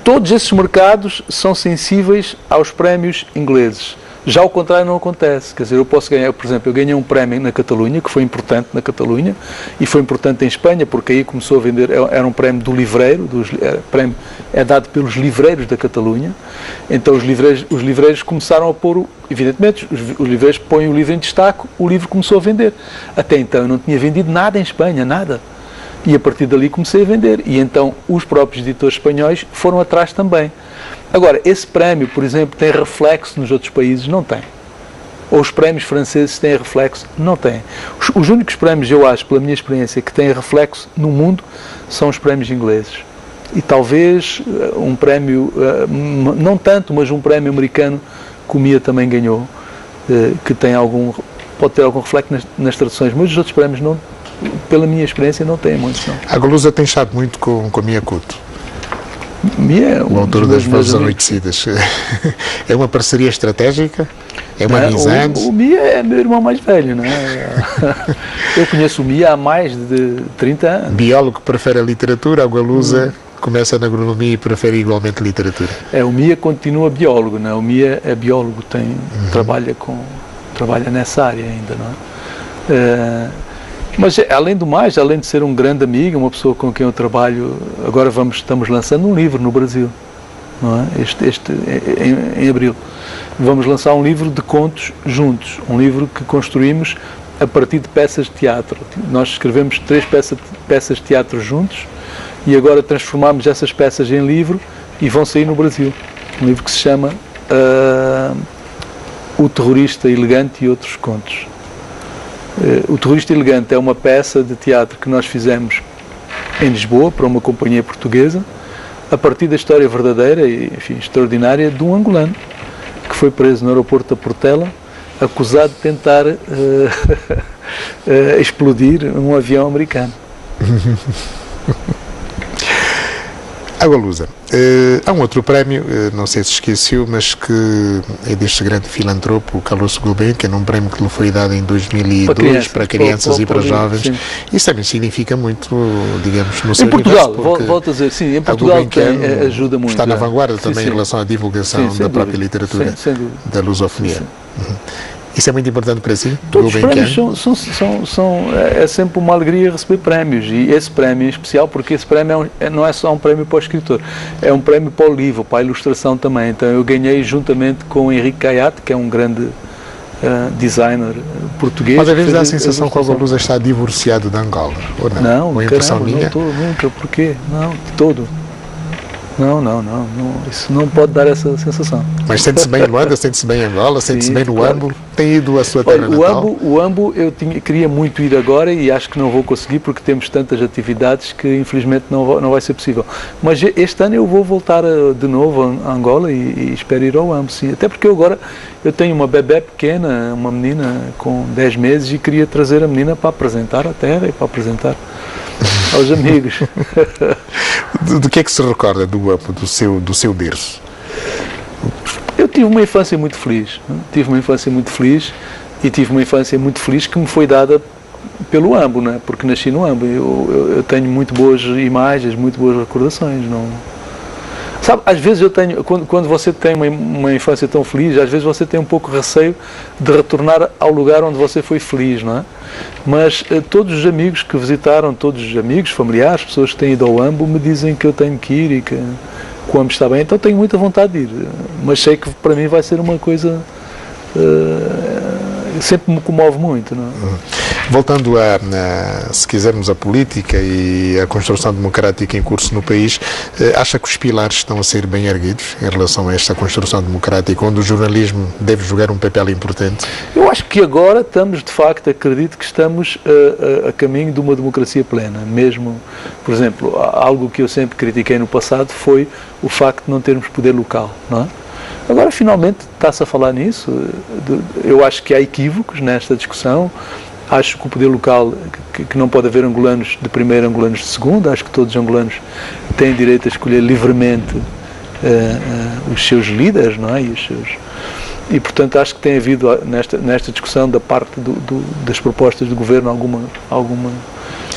[SPEAKER 2] todos esses mercados são sensíveis aos prémios ingleses. Já o contrário não acontece, quer dizer, eu posso ganhar, por exemplo, eu ganhei um prémio na Catalunha, que foi importante na Catalunha, e foi importante em Espanha, porque aí começou a vender, era um prémio do livreiro, prémio é dado pelos livreiros da Catalunha, então os livreiros começaram a pôr, evidentemente, os livreiros põem o livro em destaque, o livro começou a vender. Até então eu não tinha vendido nada em Espanha, nada. E a partir dali comecei a vender. E então os próprios editores espanhóis foram atrás também. Agora, esse prémio, por exemplo, tem reflexo nos outros países? Não tem. Ou os prémios franceses têm reflexo? Não têm. Os únicos prémios, eu acho, pela minha experiência, que têm reflexo no mundo são os prémios ingleses. E talvez um prémio, não tanto, mas um prémio americano que o Mia também ganhou, que tem pode ter algum reflexo nas traduções, mas os outros prémios não. Pela minha experiência, não tem muitos, não.
[SPEAKER 1] A Golusa tem estado muito com Mia Couto.
[SPEAKER 2] Mia é
[SPEAKER 1] o autor das Vozes Anoitecidas. É uma parceria estratégica? É uma amizade?
[SPEAKER 2] O Mia é meu irmão mais velho, não é? Eu conheço o Mia há mais de 30 anos.
[SPEAKER 1] Biólogo que prefere a literatura, a Golusa começa na agronomia e prefere igualmente literatura.
[SPEAKER 2] O Mia continua biólogo, não é? O Mia é biólogo, trabalha nessa área ainda, não é? Mas, além do mais, além de ser um grande amigo, uma pessoa com quem eu trabalho, agora estamos lançando um livro no Brasil, não é? Em abril. Vamos lançar um livro de contos juntos, um livro que construímos a partir de peças de teatro. Nós escrevemos 3 peças de teatro juntos e agora transformamos essas peças em livro e vão sair no Brasil. Um livro que se chama O Terrorista Elegante e Outros Contos. O Terrorista Elegante é uma peça de teatro que nós fizemos em Lisboa, para uma companhia portuguesa, a partir da história verdadeira e, enfim, extraordinária de um angolano que foi preso no aeroporto da Portela, acusado de tentar explodir um avião americano.
[SPEAKER 1] A Golusa, há um outro prémio, não sei se esqueceu, mas que é deste grande filantropo, o Carlos Gulbenkian, um prémio que lhe foi dado em 2002 para crianças e para jovens. Sim. Isso também significa muito, digamos, no seu
[SPEAKER 2] Portugal, volto a dizer, sim, em Portugal ajuda muito.
[SPEAKER 1] Está na vanguarda também em relação à divulgação da própria literatura, da lusofonia. Isso é muito importante para si?
[SPEAKER 2] Todos os prémios é sempre uma alegria receber prémios, e esse prémio em especial, porque esse prémio não é só um prémio para o escritor, é um prémio para o livro, para a ilustração também. Então eu ganhei juntamente com o Henrique Caiate, que é um grande designer português.
[SPEAKER 1] Mas às vezes dá a sensação que a Golusa está divorciado de Angola, ou não?
[SPEAKER 2] Não,
[SPEAKER 1] uma impressão minha?
[SPEAKER 2] Não estou, nunca, porquê? Não, de todo. Não, isso não pode dar essa sensação.
[SPEAKER 1] Mas sente-se bem em Luanda, sente-se bem em Angola, sente-se bem no Ambo? Tem ido à sua terra natal?
[SPEAKER 2] O Ambo eu queria muito ir agora e acho que não vou conseguir porque temos tantas atividades que infelizmente não vai ser possível. Mas este ano eu vou voltar de novo a Angola e espero ir ao Ambo, sim. Até porque agora eu tenho uma bebé pequena, uma menina com 10 meses e queria trazer a menina para apresentar a terra e para apresentar aos amigos.
[SPEAKER 1] Do que é que se recorda do Ambo, do seu berço?
[SPEAKER 2] Eu tive uma infância muito feliz. Tive uma infância muito feliz e tive uma infância muito feliz que me foi dada pelo Ambo, né? Porque nasci no Ambo. Eu tenho muito boas imagens, muito boas recordações. Não... Sabe, às vezes eu tenho, quando você tem uma infância tão feliz, às vezes você tem um pouco receio de retornar ao lugar onde você foi feliz, não é? Mas todos os amigos que visitaram, todos os amigos, familiares, pessoas que têm ido ao Ambo, me dizem que eu tenho que ir e que o Ambo está bem, então tenho muita vontade de ir. Mas sei que para mim vai ser uma coisa... sempre me comove muito, não é?
[SPEAKER 1] Voltando se quisermos, a política e a construção democrática em curso no país, acha que os pilares estão a ser bem erguidos em relação a esta construção democrática, onde o jornalismo deve jogar um papel importante?
[SPEAKER 2] Eu acho que agora estamos, de facto, acredito que estamos a caminho de uma democracia plena. Mesmo, por exemplo, algo que eu sempre critiquei no passado foi o facto de não termos poder local, não é? Agora, finalmente, está-se a falar nisso. Eu acho que há equívocos nesta discussão. Acho que o poder local, que não pode haver angolanos de primeira, angolanos de segunda. Acho que todos os angolanos têm direito a escolher livremente os seus líderes, não é? E, portanto, acho que tem havido nesta discussão da parte das propostas do Governo alguma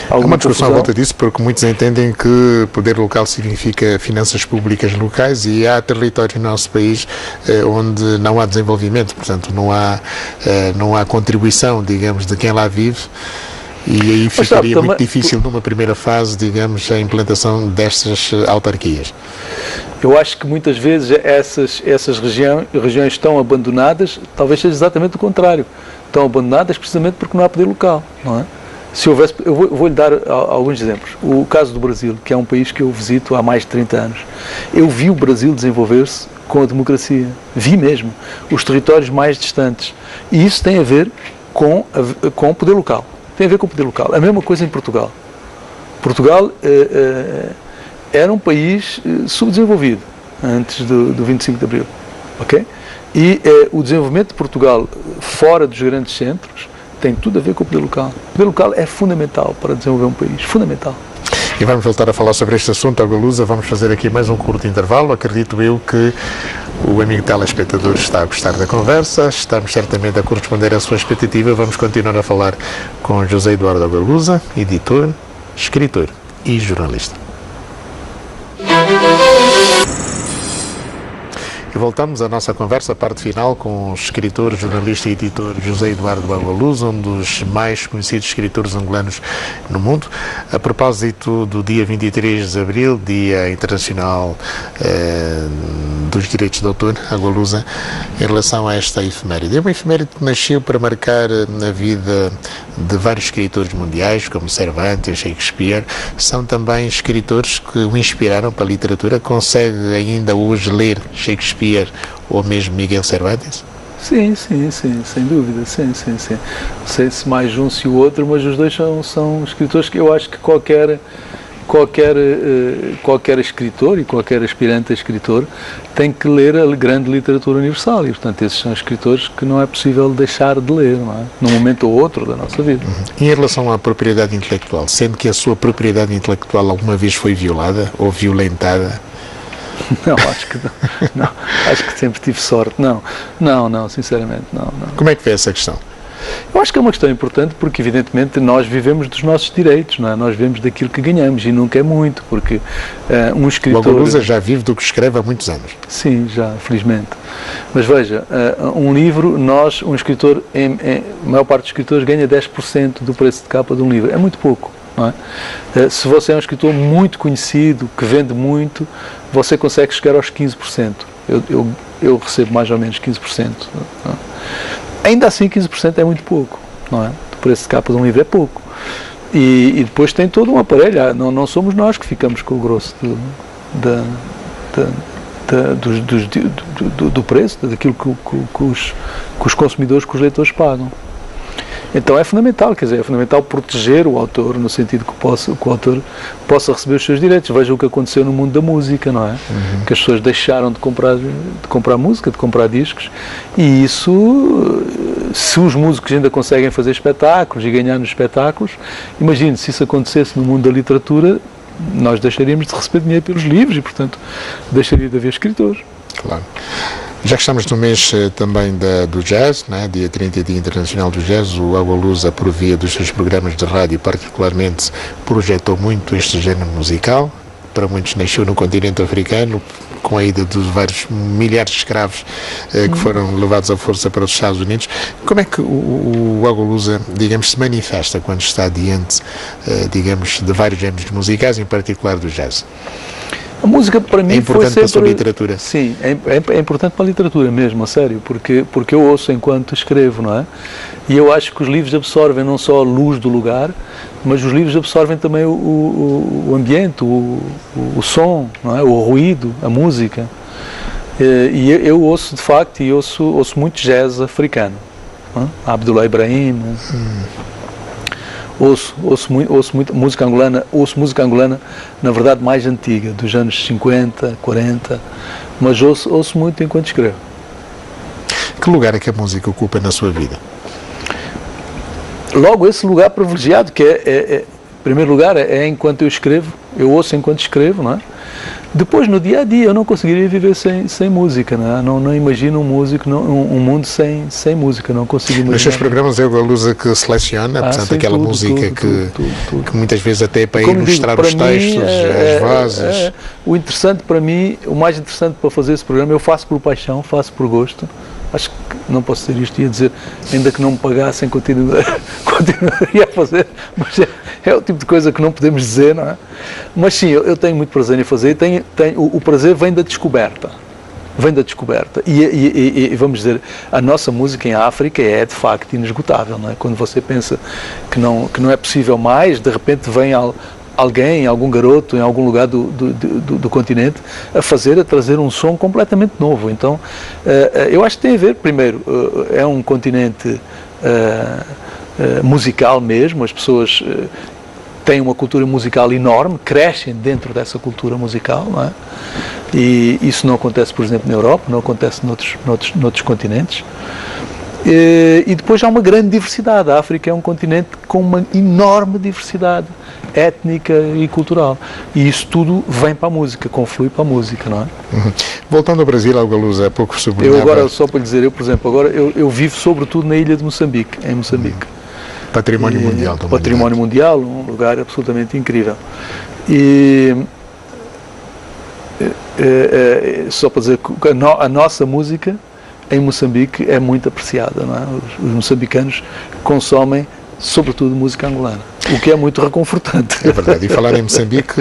[SPEAKER 1] há uma discussão à volta disso, porque muitos entendem que poder local significa finanças públicas locais e há territórios no nosso país onde não há desenvolvimento, portanto não há contribuição, digamos, de quem lá vive. E aí ficaria muito difícil numa primeira fase, digamos, a implantação destas autarquias.
[SPEAKER 2] Eu acho que muitas vezes essas regiões estão abandonadas, talvez seja exatamente o contrário. Estão abandonadas precisamente porque não há poder local, não é? Se houvesse, eu vou-lhe dar alguns exemplos. O caso do Brasil, que é um país que eu visito há mais de 30 anos. Eu vi o Brasil desenvolver-se com a democracia. Vi mesmo. Os territórios mais distantes. E isso tem a ver com o poder local. Tem a ver com o poder local. A mesma coisa em Portugal. Portugal era um país subdesenvolvido antes do 25 de Abril. Okay? E o desenvolvimento de Portugal fora dos grandes centros tem tudo a ver com o poder local. O poder local é fundamental para desenvolver um país. Fundamental.
[SPEAKER 1] E vamos voltar a falar sobre este assunto, Agualusa. Vamos fazer aqui mais um curto intervalo. Acredito eu que o amigo telespectador está a gostar da conversa. Estamos certamente a corresponder à sua expectativa. Vamos continuar a falar com José Eduardo Agualusa, editor, escritor e jornalista. E voltamos à nossa conversa, a parte final, com o escritor, jornalista e editor José Eduardo Agualusa, um dos mais conhecidos escritores angolanos no mundo. A propósito do dia 23 de Abril, Dia Internacional dos Direitos de Autor, Agualusa, em relação a esta efeméride. É uma efeméride que nasceu para marcar a vida de vários escritores mundiais, como Cervantes, Shakespeare. São também escritores que o inspiraram para a literatura. Consegue ainda hoje ler Shakespeare ou mesmo Miguel Cervantes?
[SPEAKER 2] Sim, sem dúvida, sim. Não sei se mais um se o outro, mas os dois são escritores que eu acho que qualquer escritor e qualquer aspirante a escritor tem que ler a grande literatura universal e, portanto, esses são escritores que não é possível deixar de ler, não é? Num momento ou outro da nossa vida.
[SPEAKER 1] Em relação à propriedade intelectual, sendo que a sua propriedade intelectual alguma vez foi violada ou violentada?
[SPEAKER 2] Não, acho que sempre tive sorte. Não, sinceramente, não.
[SPEAKER 1] Como é que foi essa questão?
[SPEAKER 2] Eu acho que é uma questão importante porque, evidentemente, nós vivemos dos nossos direitos, não é? Nós vivemos daquilo que ganhamos e nunca é muito, porque um escritor...
[SPEAKER 1] O Agualusa já vive do que escreve há muitos anos.
[SPEAKER 2] Sim, já, felizmente. Mas veja, um livro, um escritor, a maior parte dos escritores ganha 10% do preço de capa de um livro. É muito pouco. Não é? Se você é um escritor muito conhecido, que vende muito, você consegue chegar aos 15%. Eu recebo mais ou menos 15%. Não é? Ainda assim, 15% é muito pouco. Não é? O preço de capa de um livro é pouco. E depois tem todo um aparelho. Não somos nós que ficamos com o grosso do preço, daquilo que os consumidores, que os leitores pagam. Então é fundamental, é fundamental proteger o autor, no sentido que o autor possa receber os seus direitos. Veja o que aconteceu no mundo da música, não é? Que as pessoas deixaram de comprar música, de comprar discos, e isso, se os músicos ainda conseguem fazer espetáculos e ganhar nos espetáculos, imagine se isso acontecesse no mundo da literatura, nós deixaríamos de receber dinheiro pelos livros e, portanto, deixaria de haver escritores.
[SPEAKER 1] Claro. Já que estamos no mês também do jazz, né? Dia 30, Dia Internacional do Jazz, o Agualusa, por via dos seus programas de rádio, particularmente, projetou muito este género musical. Para muitos nasceu no continente africano, com a ida dos vários milhares de escravos que foram levados à força para os Estados Unidos. Como é que o Agualusa, digamos, se manifesta quando está diante, digamos, de vários géneros musicais, em particular do jazz?
[SPEAKER 2] A música para mim
[SPEAKER 1] é importante
[SPEAKER 2] foi sempre...
[SPEAKER 1] para a sua literatura.
[SPEAKER 2] Sim, é importante para a literatura mesmo, a sério, porque eu ouço enquanto escrevo, não é? E eu acho que os livros absorvem não só a luz do lugar, mas os livros absorvem também o ambiente, o som, não é? O ruído, a música. E eu ouço, de facto, e ouço muito jazz africano. Não é? Abdullah Ibrahim... Ouço muito música angolana, na verdade mais antiga, dos anos 50, 40, mas ouço muito enquanto escrevo.
[SPEAKER 1] Que lugar é que a música ocupa na sua vida?
[SPEAKER 2] Logo, esse lugar privilegiado, que em primeiro lugar, é enquanto eu escrevo, eu ouço enquanto escrevo, não é? Depois, no dia a dia, eu não conseguiria viver sem música, né? Não imagino um músico, um mundo sem música, não consigo imaginar.
[SPEAKER 1] Nos seus programas é o Galusa que seleciona, portanto, aquela música que muitas vezes até é para ilustrar os textos, as vozes.
[SPEAKER 2] O interessante para mim, o mais interessante para fazer esse programa, eu faço por paixão, faço por gosto. Acho que não posso dizer isto, ia dizer, ainda que não me pagassem, continuaria a fazer, mas é o tipo de coisa que não podemos dizer, não é? Mas sim, eu tenho muito prazer em fazer, o prazer vem da descoberta, e vamos dizer, a nossa música em África é de facto inesgotável, não é? Quando você pensa que não é possível mais, de repente vem alguém, algum garoto em algum lugar do continente a trazer um som completamente novo. Então, eu acho que tem a ver, primeiro, é um continente musical mesmo, as pessoas têm uma cultura musical enorme, crescem dentro dessa cultura musical, não é? E isso não acontece, por exemplo, na Europa, não acontece noutros continentes. E depois há uma grande diversidade. A África é um continente com uma enorme diversidade étnica e cultural. E isso tudo vem para a música, conflui para a música, não é?
[SPEAKER 1] Voltando ao Brasil, ao Galusa, há pouco sublinhava...
[SPEAKER 2] Eu agora, só para lhe dizer, por exemplo, agora eu vivo sobretudo na ilha de Moçambique, em Moçambique.
[SPEAKER 1] Património mundial também.
[SPEAKER 2] Património mundial, um lugar absolutamente incrível. E só para dizer que a nossa música em Moçambique é muito apreciada, não é? Os moçambicanos consomem sobretudo música angolana, o que é muito reconfortante. É
[SPEAKER 1] verdade, e falar em Moçambique,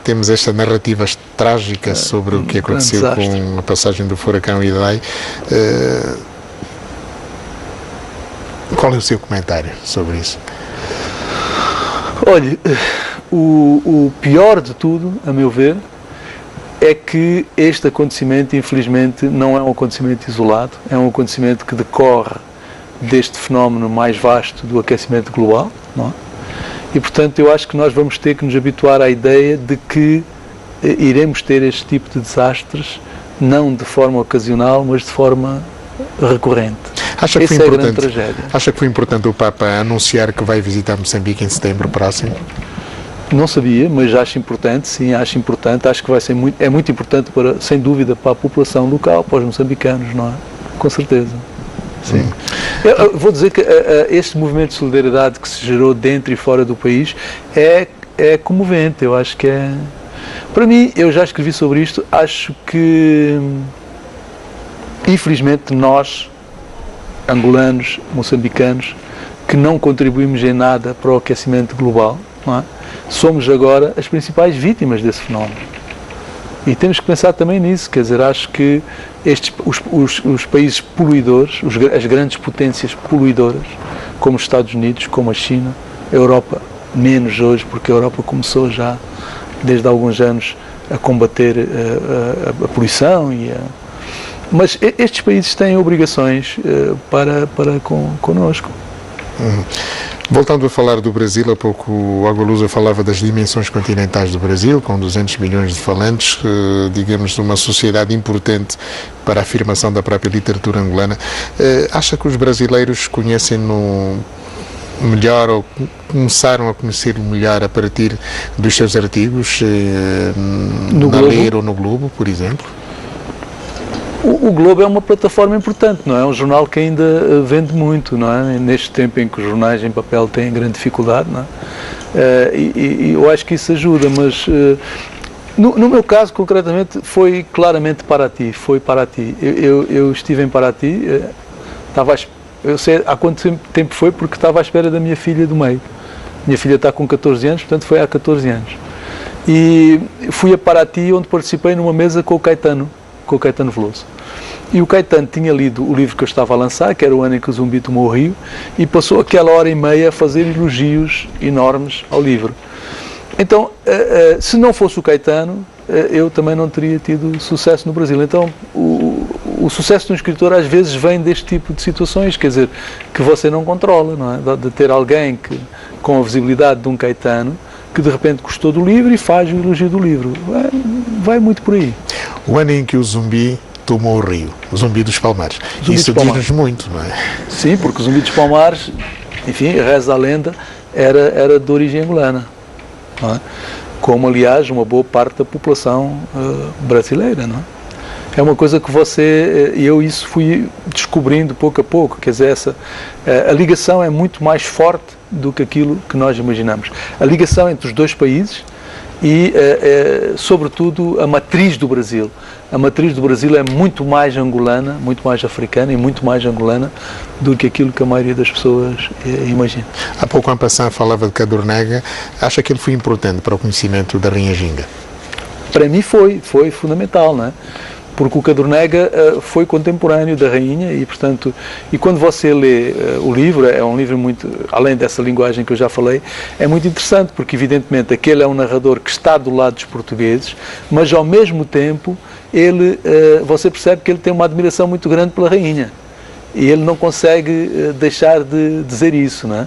[SPEAKER 1] temos esta narrativa trágica sobre o que aconteceu com a passagem do furacão Idai. Qual é o seu comentário sobre isso?
[SPEAKER 2] Olha, o pior de tudo, a meu ver, é que este acontecimento, infelizmente, não é um acontecimento isolado, é um acontecimento que decorre deste fenómeno mais vasto do aquecimento global, não é? E, portanto, eu acho que nós vamos ter que nos habituar à ideia de que iremos ter este tipo de desastres, não de forma ocasional, mas de forma recorrente.
[SPEAKER 1] Essa é a grande tragédia. Acha que foi importante o Papa anunciar que vai visitar Moçambique em setembro próximo?
[SPEAKER 2] Não sabia, mas acho importante, sim, acho importante. Acho que vai ser muito importante, sem dúvida, para a população local, para os moçambicanos, não é? Com certeza. Sim. Eu vou dizer que este movimento de solidariedade que se gerou dentro e fora do país é comovente. Eu acho que é... Para mim, eu já escrevi sobre isto, acho que, infelizmente, nós, angolanos, moçambicanos, que não contribuímos em nada para o aquecimento global, não é? Somos agora as principais vítimas desse fenómeno. E temos que pensar também nisso, quer dizer, acho que os países poluidores, as grandes potências poluidoras, como os Estados Unidos, como a China, a Europa, menos hoje, porque a Europa começou já, desde há alguns anos, a combater a poluição, mas estes países têm obrigações para connosco.
[SPEAKER 1] Voltando a falar do Brasil, há pouco o Agualusa falava das dimensões continentais do Brasil, com 200 milhões de falantes, digamos, uma sociedade importante para a afirmação da própria literatura angolana. Acha que os brasileiros conhecem-no melhor ou começaram a conhecer melhor a partir dos seus artigos na Ler ou no Globo, por exemplo?
[SPEAKER 2] O Globo é uma plataforma importante, não é? É um jornal que ainda vende muito, não é? Neste tempo em que os jornais em papel têm grande dificuldade, não é? E eu acho que isso ajuda, mas no meu caso, concretamente, foi claramente Paraty, foi Paraty. Eu estive em Paraty, eu sei há quanto tempo foi, porque estava à espera da minha filha do meio. Minha filha está com 14 anos, portanto foi há 14 anos. E fui a Paraty, onde participei numa mesa com o Caetano Veloso. E o Caetano tinha lido o livro que eu estava a lançar, que era o ano em que o Zumbi tomou o Rio, e passou aquela hora e meia a fazer elogios enormes ao livro. Então, se não fosse o Caetano, eu também não teria tido sucesso no Brasil. Então, o sucesso de um escritor às vezes vem deste tipo de situações, quer dizer, que você não controla, não é? De ter alguém com a visibilidade de um Caetano, que de repente gostou do livro e faz o elogio do livro. Vai muito por aí.
[SPEAKER 1] O ano em que o Zumbi tomou o Rio, o Zumbi dos Palmares. Isso diz-nos muito, não é?
[SPEAKER 2] Sim, porque o Zumbi dos Palmares, enfim, reza a lenda, era de origem angolana. Não é? como aliás uma boa parte da população brasileira, não é? É uma coisa que isso fui descobrindo pouco a pouco, quer dizer, a ligação é muito mais forte do que aquilo que nós imaginamos. A ligação entre os dois países e, sobretudo, a matriz do Brasil. A matriz do Brasil é muito mais angolana, muito mais africana e muito mais angolana do que aquilo que a maioria das pessoas imagina.
[SPEAKER 1] Há pouco, em passando, falava de Cadornega. Acha que ele foi importante para o conhecimento da Rainha Ginga?
[SPEAKER 2] Para mim foi fundamental, não é? Porque o Cadornega foi contemporâneo da rainha e, portanto, e quando você lê o livro, é um livro muito, além dessa linguagem que eu já falei, é muito interessante, porque evidentemente aquele é um narrador que está do lado dos portugueses, mas ao mesmo tempo você percebe que ele tem uma admiração muito grande pela rainha e ele não consegue deixar de dizer isso, não é?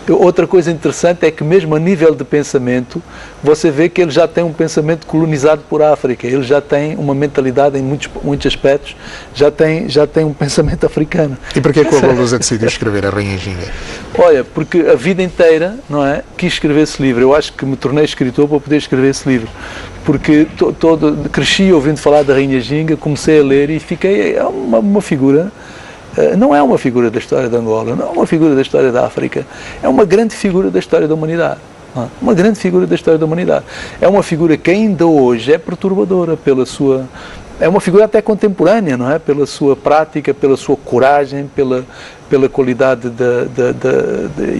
[SPEAKER 2] Outra coisa interessante é que mesmo a nível de pensamento, você vê que ele já tem um pensamento colonizado por África, ele já tem uma mentalidade em muitos aspectos, já tem um pensamento africano.
[SPEAKER 1] E por que a Agualusa decidiu escrever a Rainha Ginga?
[SPEAKER 2] Olha, porque a vida inteira, não é, quis escrever esse livro. Eu acho que me tornei escritor para poder escrever esse livro, porque cresci ouvindo falar da Rainha Ginga, comecei a ler e fiquei uma figura. Não é uma figura da história de Angola, não é uma figura da história da África, é uma grande figura da história da humanidade. Uma grande figura da história da humanidade. É uma figura que ainda hoje é perturbadora é uma figura até contemporânea, não é? Pela sua prática, pela sua coragem, pela qualidade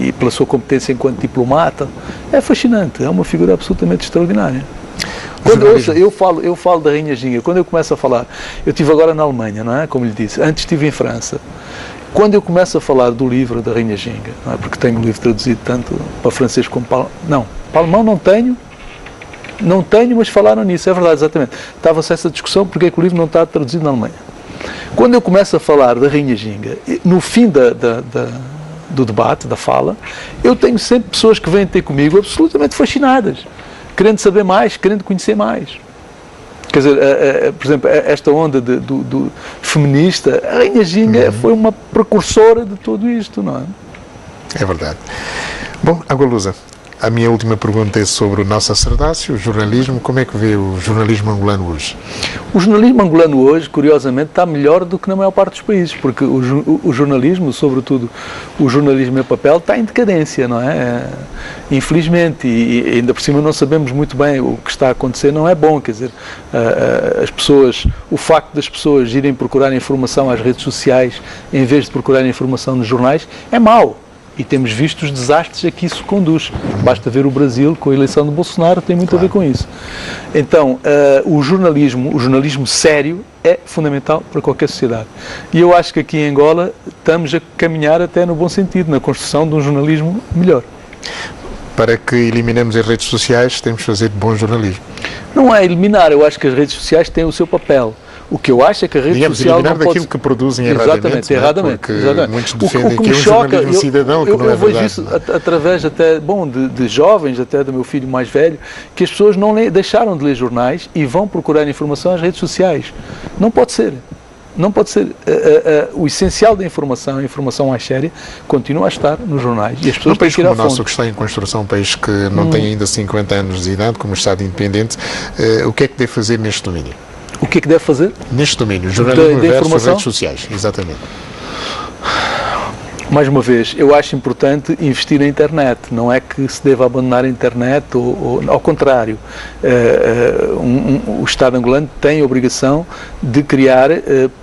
[SPEAKER 2] e pela sua competência enquanto diplomata. É fascinante, é uma figura absolutamente extraordinária. Eu falo da Rainha Ginga, quando eu começo a falar, eu estive agora na Alemanha, não é? Como lhe disse, antes estive em França. Quando eu começo a falar do livro da Rainha Ginga, não é? Porque tenho o livro traduzido tanto para francês como para alemão não tenho, mas falaram nisso, é verdade, exatamente. Estava-se essa discussão porque é que o livro não está traduzido na Alemanha. Quando eu começo a falar da Rainha Ginga, no fim do debate, da fala, eu tenho sempre pessoas que vêm ter comigo absolutamente fascinadas, querendo saber mais, querendo conhecer mais. Quer dizer, por exemplo, esta onda do feminista, a Rainha Ginga foi uma precursora de tudo isto, não é?
[SPEAKER 1] É verdade. Bom, Agualusa, a minha última pergunta é sobre o nosso sacerdócio, o jornalismo. Como é que vê o jornalismo angolano hoje?
[SPEAKER 2] O jornalismo angolano hoje, curiosamente, está melhor do que na maior parte dos países, porque o jornalismo, sobretudo o jornalismo em papel, está em decadência, não é? Infelizmente, e ainda por cima não sabemos muito bem o que está a acontecer, não é bom, quer dizer, o facto das pessoas irem procurar informação às redes sociais em vez de procurar informação nos jornais é mau. E temos visto os desastres a que isso conduz. Basta ver o Brasil com a eleição de Bolsonaro, tem muito a ver com isso. Então, o jornalismo sério é fundamental para qualquer sociedade. E eu acho que aqui em Angola estamos a caminhar até no bom sentido, na construção de um jornalismo melhor.
[SPEAKER 1] Para que eliminemos as redes sociais, temos de fazer bom jornalismo.
[SPEAKER 2] Não é eliminar, eu acho que as redes sociais têm o seu papel. O que eu acho é que a rede social não pode...
[SPEAKER 1] daquilo que produzem erradamente.
[SPEAKER 2] Exatamente.
[SPEAKER 1] Muitos defendem que é um jornalismo cidadão, que não é verdade.
[SPEAKER 2] Eu vejo isso através até, de jovens, até do meu filho mais velho, que as pessoas deixaram de ler jornais e vão procurar informação às redes sociais. Não pode ser. Não pode ser. O essencial da informação, a informação mais séria, continua a estar nos jornais. E as pessoas
[SPEAKER 1] num país como o nosso, que está em construção, um país que não tem ainda 50 anos de idade, como Estado independente, o que é que deve fazer neste domínio?
[SPEAKER 2] O que é que deve fazer?
[SPEAKER 1] Neste domínio, jornalismo versus redes sociais, exatamente.
[SPEAKER 2] Mais uma vez, eu acho importante investir na internet. Não é que se deva abandonar a internet, ou ao contrário. O Estado angolano tem a obrigação de criar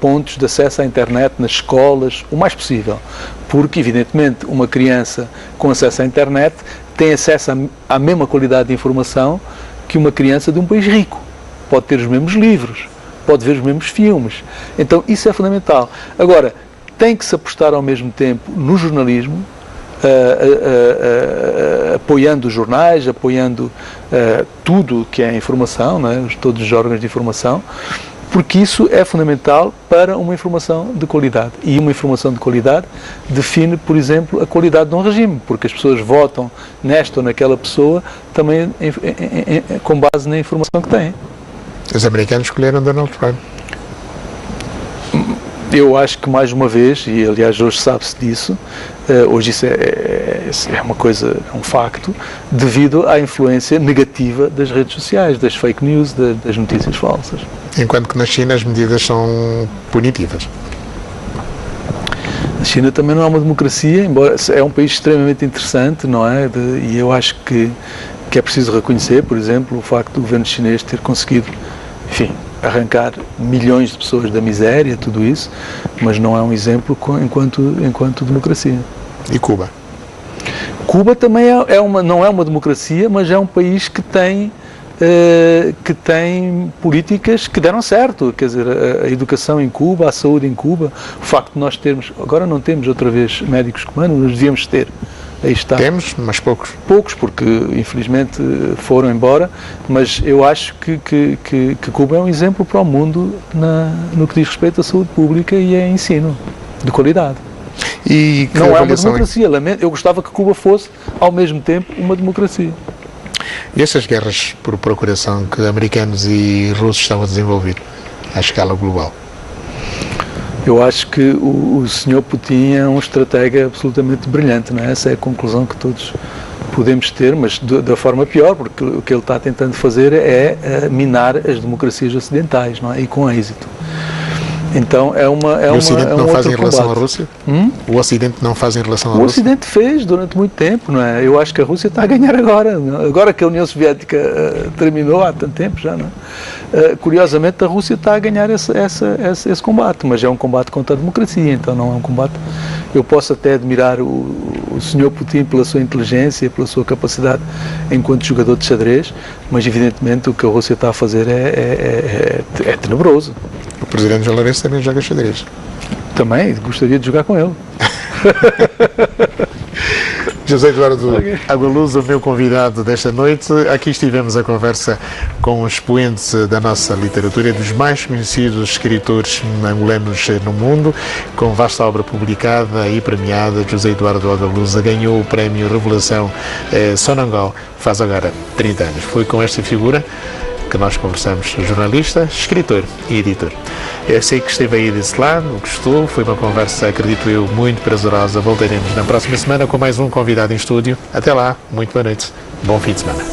[SPEAKER 2] pontos de acesso à internet nas escolas, o mais possível. Porque, evidentemente, uma criança com acesso à internet tem acesso à mesma qualidade de informação que uma criança de um país rico. Pode ter os mesmos livros, pode ver os mesmos filmes. Então, isso é fundamental. Agora, tem que se apostar ao mesmo tempo no jornalismo, apoiando os jornais, apoiando tudo que é informação, não é? Todos os órgãos de informação, porque isso é fundamental para uma informação de qualidade. E uma informação de qualidade define, por exemplo, a qualidade de um regime, porque as pessoas votam nesta ou naquela pessoa também com base na informação que têm.
[SPEAKER 1] Os americanos escolheram Donald Trump.
[SPEAKER 2] Eu acho que mais uma vez, e aliás hoje sabe-se disso, hoje isso é uma coisa, é um facto, devido à influência negativa das redes sociais, das fake news, das notícias falsas.
[SPEAKER 1] Enquanto que na China as medidas são punitivas.
[SPEAKER 2] A China também não é uma democracia, embora é um país extremamente interessante, não é? E eu acho que é preciso reconhecer, por exemplo, o facto do governo chinês ter conseguido, enfim, arrancar milhões de pessoas da miséria, tudo isso, mas não é um exemplo enquanto democracia.
[SPEAKER 1] E Cuba?
[SPEAKER 2] Cuba também não é uma democracia, mas é um país que tem políticas que deram certo, quer dizer, a educação em Cuba, a saúde em Cuba, o facto de nós termos, agora não temos outra vez médicos cubanos, nós devíamos ter. Aí está.
[SPEAKER 1] Temos, mas poucos.
[SPEAKER 2] Poucos, porque infelizmente foram embora, mas eu acho que Cuba é um exemplo para o mundo no que diz respeito à saúde pública e a ensino de qualidade.
[SPEAKER 1] E
[SPEAKER 2] não é uma democracia, eu gostava que Cuba fosse, ao mesmo tempo, uma democracia.
[SPEAKER 1] E essas guerras por procuração que americanos e russos estão a desenvolver à escala global?
[SPEAKER 2] Eu acho que o Sr. Putin é um estratega absolutamente brilhante, não é? Essa é a conclusão que todos podemos ter, mas da forma pior, porque o que ele está tentando fazer é minar as democracias ocidentais, não é? E com êxito. Então
[SPEAKER 1] o Ocidente não faz em relação à Rússia? O Ocidente não faz em relação à Rússia?
[SPEAKER 2] O Ocidente fez durante muito tempo, não é? Eu acho que a Rússia está a ganhar agora. Agora que a União Soviética terminou há tanto tempo já, não é? Curiosamente a Rússia está a ganhar esse combate, mas é um combate contra a democracia, então não é um combate. Eu posso até admirar o Sr. Putin pela sua inteligência, pela sua capacidade enquanto jogador de xadrez, mas evidentemente o que a Rússia está a fazer é tenebroso.
[SPEAKER 1] O presidente João Lourenço também joga xadrez.
[SPEAKER 2] Também, gostaria de jogar com ele.
[SPEAKER 1] José Eduardo Agualuz, o meu convidado desta noite. Aqui estivemos a conversa com um expoente da nossa literatura, dos mais conhecidos escritores angolanos no mundo, com vasta obra publicada e premiada. José Eduardo Agualuz ganhou o prémio Revelação Sonangol, faz agora 30 anos. Foi com esta figura que nós conversamos, jornalista, escritor e editor. Eu sei que esteve aí desse lado, gostou, foi uma conversa, acredito eu, muito prazerosa. Voltaremos na próxima semana com mais um convidado em estúdio. Até lá, muito boa noite, bom fim de semana.